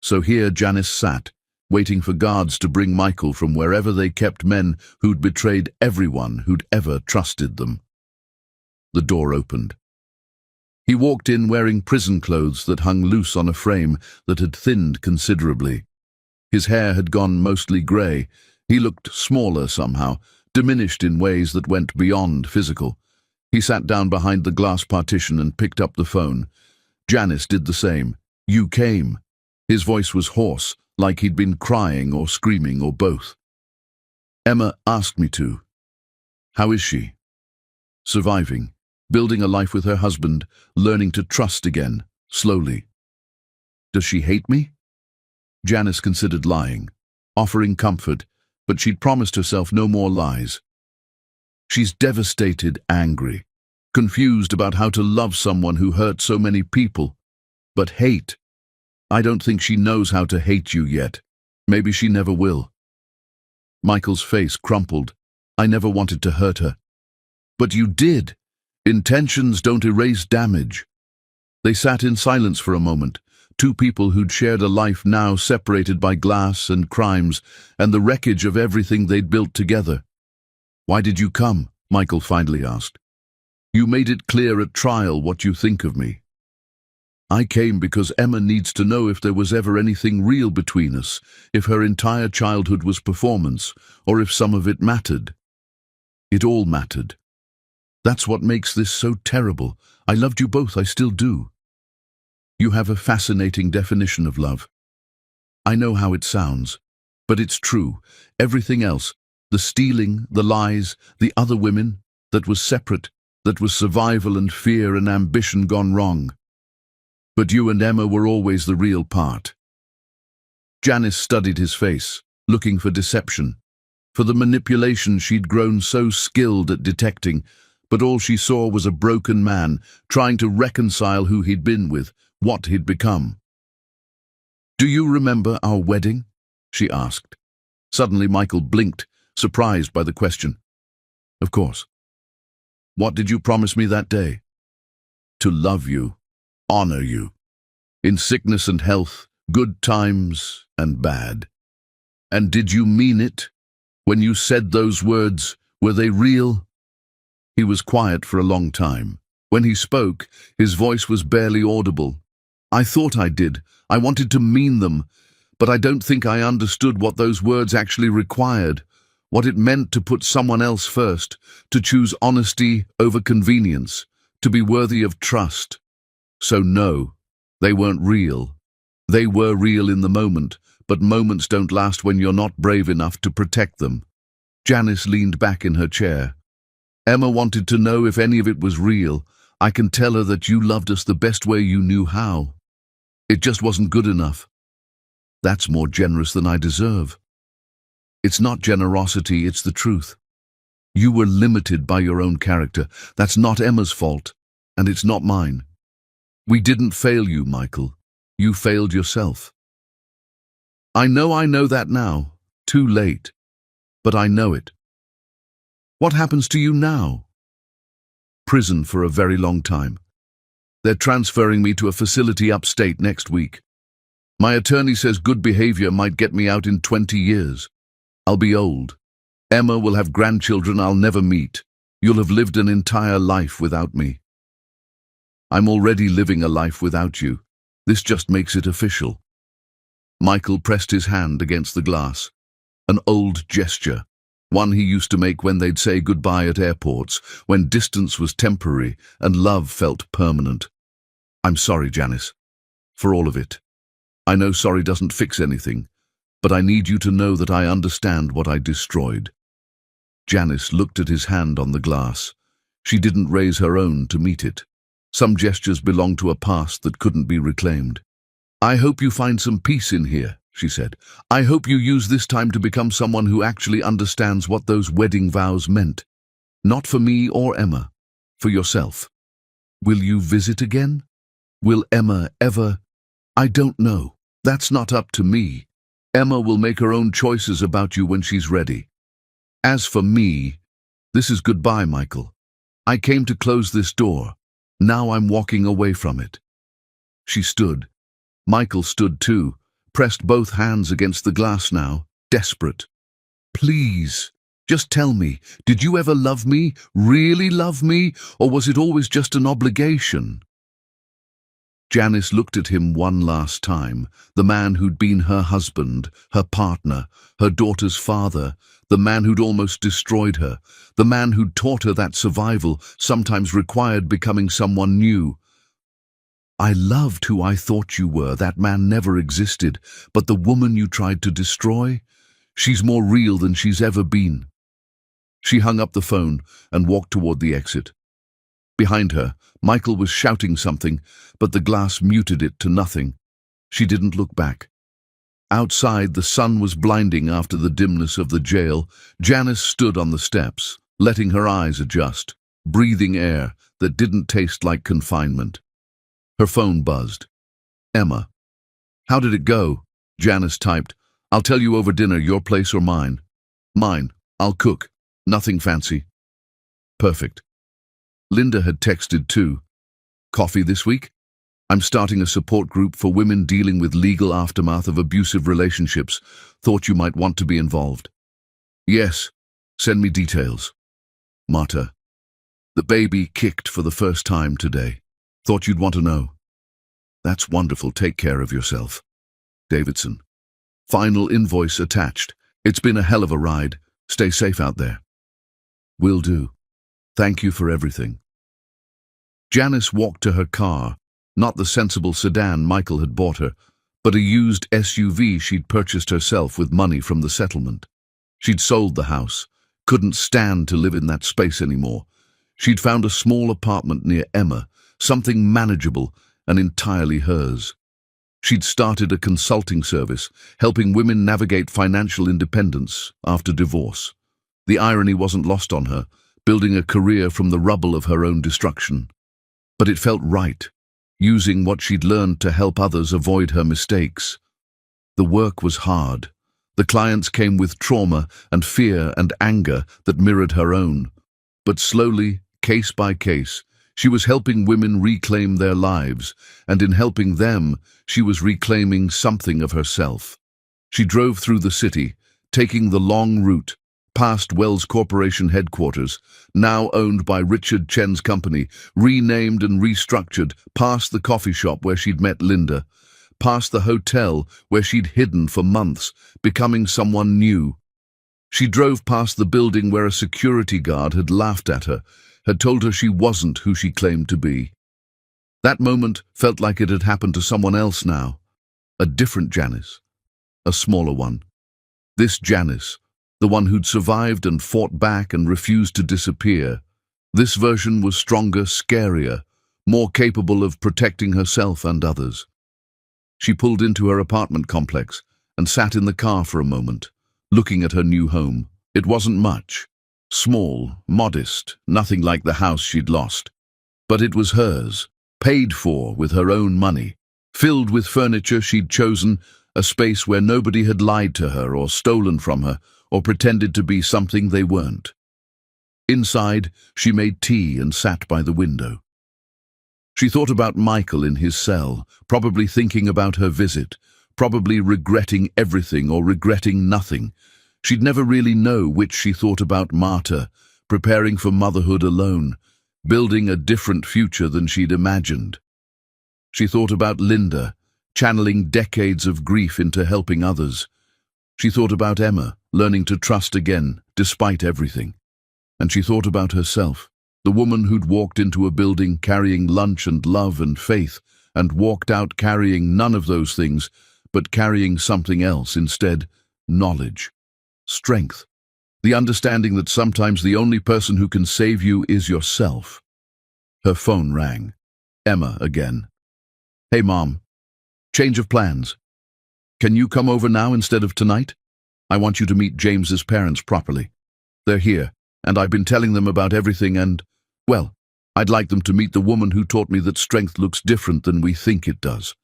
So here Janice sat, waiting for guards to bring Michael from wherever they kept men who'd betrayed everyone who'd ever trusted them. The door opened. He walked in wearing prison clothes that hung loose on a frame that had thinned considerably. His hair had gone mostly grey. He looked smaller somehow, diminished in ways that went beyond physical. He sat down behind the glass partition and picked up the phone. Janice did the same. "You came." His voice was hoarse, like he'd been crying or screaming or both. "Emma asked me to." "How is she?" "Surviving. Building a life with her husband, learning to trust again, slowly." "Does she hate me?" Janice considered lying, offering comfort, but she'd promised herself no more lies. "She's devastated, angry, confused about how to love someone who hurt so many people. But hate? I don't think she knows how to hate you yet. Maybe she never will." Michael's face crumpled. "I never wanted to hurt her." "But you did. Intentions don't erase damage." They sat in silence for a moment, two people who'd shared a life now separated by glass and crimes and the wreckage of everything they'd built together. "Why did you come?" Michael finally asked. "You made it clear at trial what you think of me." "I came because Emma needs to know if there was ever anything real between us, if her entire childhood was performance, or if some of it mattered." "It all mattered. That's what makes this so terrible. I loved you both, I still do." "You have a fascinating definition of love. I know how it sounds, but it's true. Everything else, the stealing, the lies, the other women, that was separate, that was survival and fear and ambition gone wrong. But you and Emma were always the real part." Janice studied his face, looking for deception, for the manipulation she'd grown so skilled at detecting, but all she saw was a broken man trying to reconcile who he'd been with, what he'd become. "Do you remember our wedding?" she asked. Suddenly Michael blinked, surprised by the question. "Of course." "What did you promise me that day?" "To love you, honor you, in sickness and health, good times and bad." "And did you mean it? When you said those words, were they real?" He was quiet for a long time. When he spoke, his voice was barely audible. "I thought I did. I wanted to mean them, but I don't think I understood what those words actually required, what it meant to put someone else first, to choose honesty over convenience, to be worthy of trust. So no, they weren't real. They were real in the moment, but moments don't last when you're not brave enough to protect them." Janice leaned back in her chair. "Emma wanted to know if any of it was real. I can tell her that you loved us the best way you knew how. It just wasn't good enough." "That's more generous than I deserve." "It's not generosity, it's the truth. You were limited by your own character. That's not Emma's fault, and it's not mine. We didn't fail you, Michael. You failed yourself." I know that now. Too late. But I know it." "What happens to you now?" "Prison for a very long time. They're transferring me to a facility upstate next week. My attorney says good behavior might get me out in 20 years. I'll be old. Emma will have grandchildren I'll never meet. You'll have lived an entire life without me." "I'm already living a life without you. This just makes it official." Michael pressed his hand against the glass. An old gesture, one he used to make when they'd say goodbye at airports, when distance was temporary and love felt permanent. "I'm sorry, Janice, for all of it. I know sorry doesn't fix anything, but I need you to know that I understand what I destroyed." Janice looked at his hand on the glass. She didn't raise her own to meet it. Some gestures belonged to a past that couldn't be reclaimed. "I hope you find some peace in here," she said. "I hope you use this time to become someone who actually understands what those wedding vows meant. Not for me or Emma, for yourself. Will you visit again?" Will Emma ever? I don't know. That's not up to me. Emma will make her own choices about you when she's ready. As for me, this is goodbye, Michael. I came to close this door. Now I'm walking away from it. She stood. Michael stood too, pressed both hands against the glass now, desperate. Please, just tell me, did you ever love me, really love me, or was it always just an obligation? Janice looked at him one last time, the man who'd been her husband, her partner, her daughter's father, the man who'd almost destroyed her, the man who'd taught her that survival sometimes required becoming someone new. I loved who I thought you were. That man never existed, but the woman you tried to destroy, she's more real than she's ever been. She hung up the phone and walked toward the exit. Behind her, Michael was shouting something, but the glass muted it to nothing. She didn't look back. Outside, the sun was blinding after the dimness of the jail. Janice stood on the steps, letting her eyes adjust, breathing air that didn't taste like confinement. Her phone buzzed. Emma. How did it go? Janice typed. I'll tell you over dinner, your place or mine. Mine. I'll cook. Nothing fancy. Perfect. Linda had texted too. Coffee this week? I'm starting a support group for women dealing with legal aftermath of abusive relationships. Thought you might want to be involved. Yes. Send me details. Marta. The baby kicked for the first time today. Thought you'd want to know. That's wonderful. Take care of yourself. Davidson. Final invoice attached. It's been a hell of a ride. Stay safe out there. Will do. Thank you for everything. Janice walked to her car, not the sensible sedan Michael had bought her, but a used SUV she'd purchased herself with money from the settlement. She'd sold the house, couldn't stand to live in that space anymore. She'd found a small apartment near Emma, something manageable and entirely hers. She'd started a consulting service, helping women navigate financial independence after divorce. The irony wasn't lost on her, building a career from the rubble of her own destruction. But it felt right, using what she'd learned to help others avoid her mistakes. The work was hard. The clients came with trauma and fear and anger that mirrored her own. But slowly, case by case, she was helping women reclaim their lives, and in helping them, she was reclaiming something of herself. She drove through the city, taking the long route, past Wells Corporation headquarters, now owned by Richard Chen's company, renamed and restructured, past the coffee shop where she'd met Linda, past the hotel where she'd hidden for months, becoming someone new. She drove past the building where a security guard had laughed at her, had told her she wasn't who she claimed to be. That moment felt like it had happened to someone else now, a different Janice, a smaller one. This Janice, the one who'd survived and fought back and refused to disappear. This version was stronger, scarier, more capable of protecting herself and others. She pulled into her apartment complex and sat in the car for a moment, looking at her new home. It wasn't much. Small, modest, nothing like the house she'd lost. But it was hers, paid for with her own money, filled with furniture she'd chosen, a space where nobody had lied to her or stolen from her or pretended to be something they weren't. Inside, she made tea and sat by the window. She thought about Michael in his cell, probably thinking about her visit, probably regretting everything or regretting nothing. She'd never really know which. She thought about Marta, preparing for motherhood alone, building a different future than she'd imagined. She thought about Linda, channeling decades of grief into helping others. She thought about Emma, learning to trust again, despite everything. And she thought about herself, the woman who'd walked into a building carrying lunch and love and faith, and walked out carrying none of those things, but carrying something else instead, knowledge. Strength. The understanding that sometimes the only person who can save you is yourself. Her phone rang. Emma again. Hey, Mom. Change of plans. Can you come over now instead of tonight? I want you to meet James's parents properly. They're here, and I've been telling them about everything and, well, I'd like them to meet the woman who taught me that strength looks different than we think it does."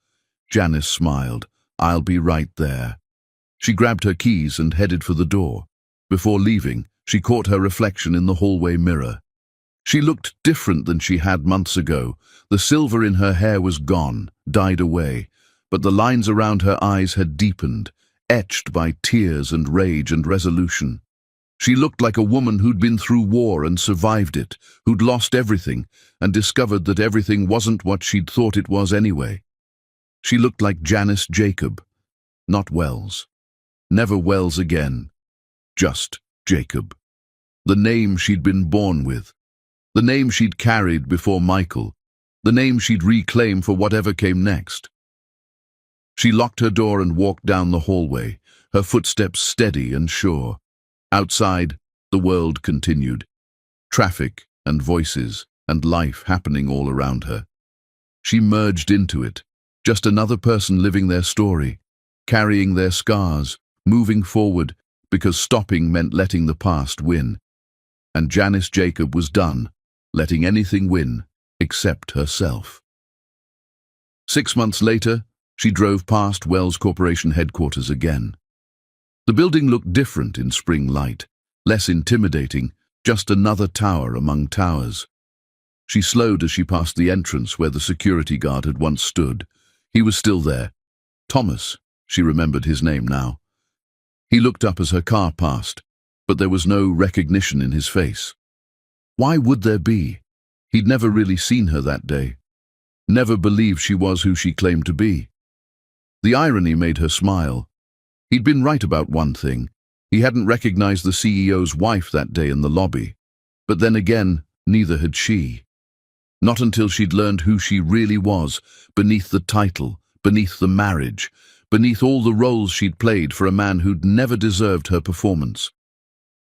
Janice smiled. "I'll be right there." She grabbed her keys and headed for the door. Before leaving, she caught her reflection in the hallway mirror. She looked different than she had months ago. The silver in her hair was gone, died away, but the lines around her eyes had deepened, etched by tears and rage and resolution. She looked like a woman who'd been through war and survived it, who'd lost everything and discovered that everything wasn't what she'd thought it was anyway. She looked like Janice Jacob, not Wells. Never Wells again, just Jacob. The name she'd been born with. The name she'd carried before Michael. The name she'd reclaim for whatever came next. She locked her door and walked down the hallway, her footsteps steady and sure. Outside, the world continued. Traffic and voices and life happening all around her. She merged into it, just another person living their story, carrying their scars, moving forward, because stopping meant letting the past win. And Janice Jacob was done, letting anything win, except herself. 6 months later, she drove past Wells Corporation headquarters again. The building looked different in spring light, less intimidating, just another tower among towers. She slowed as she passed the entrance where the security guard had once stood. He was still there. Thomas, she remembered his name now. He looked up as her car passed, but there was no recognition in his face. Why would there be? He'd never really seen her that day. Never believed she was who she claimed to be. The irony made her smile. He'd been right about one thing. He hadn't recognized the CEO's wife that day in the lobby. But then again, neither had she. Not until she'd learned who she really was, beneath the title, beneath the marriage, beneath all the roles she'd played for a man who'd never deserved her performance.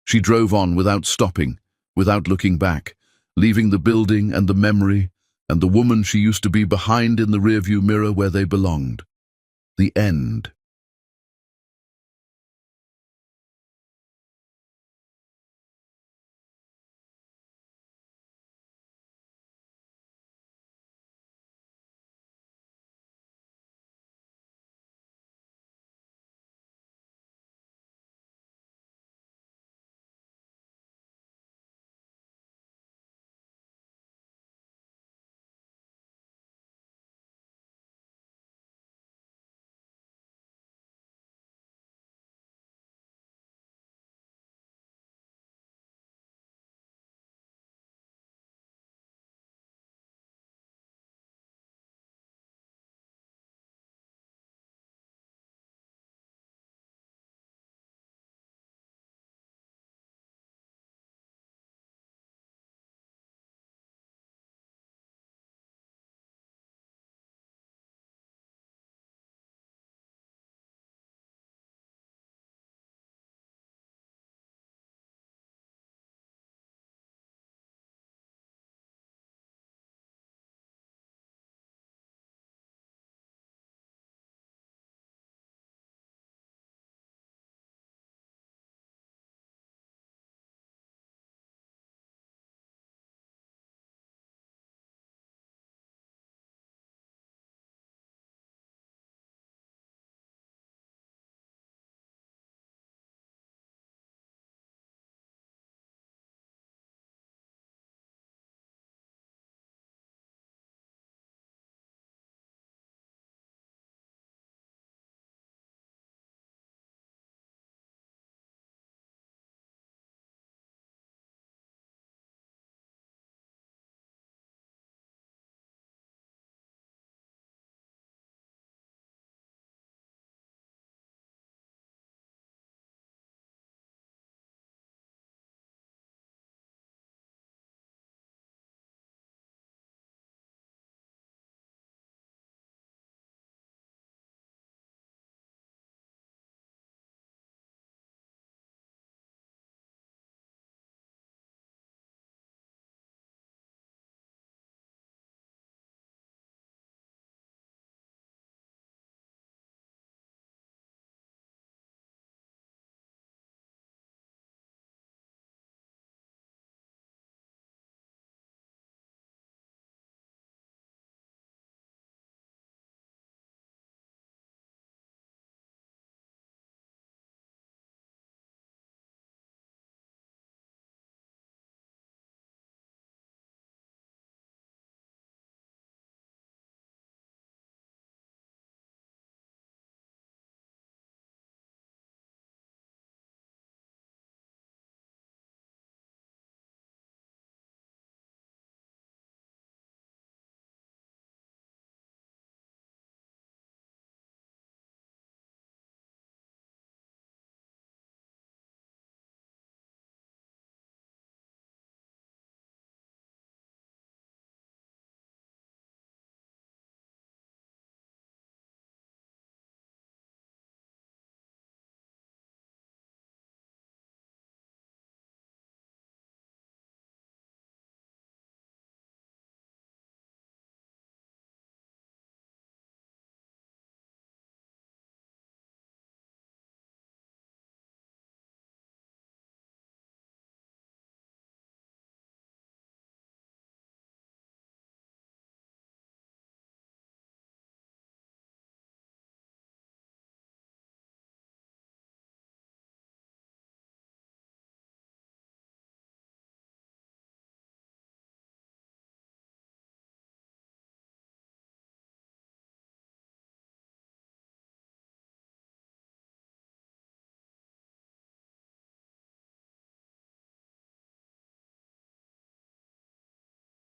She drove on without stopping, without looking back, leaving the building and the memory and the woman she used to be behind in the rearview mirror where they belonged. The end.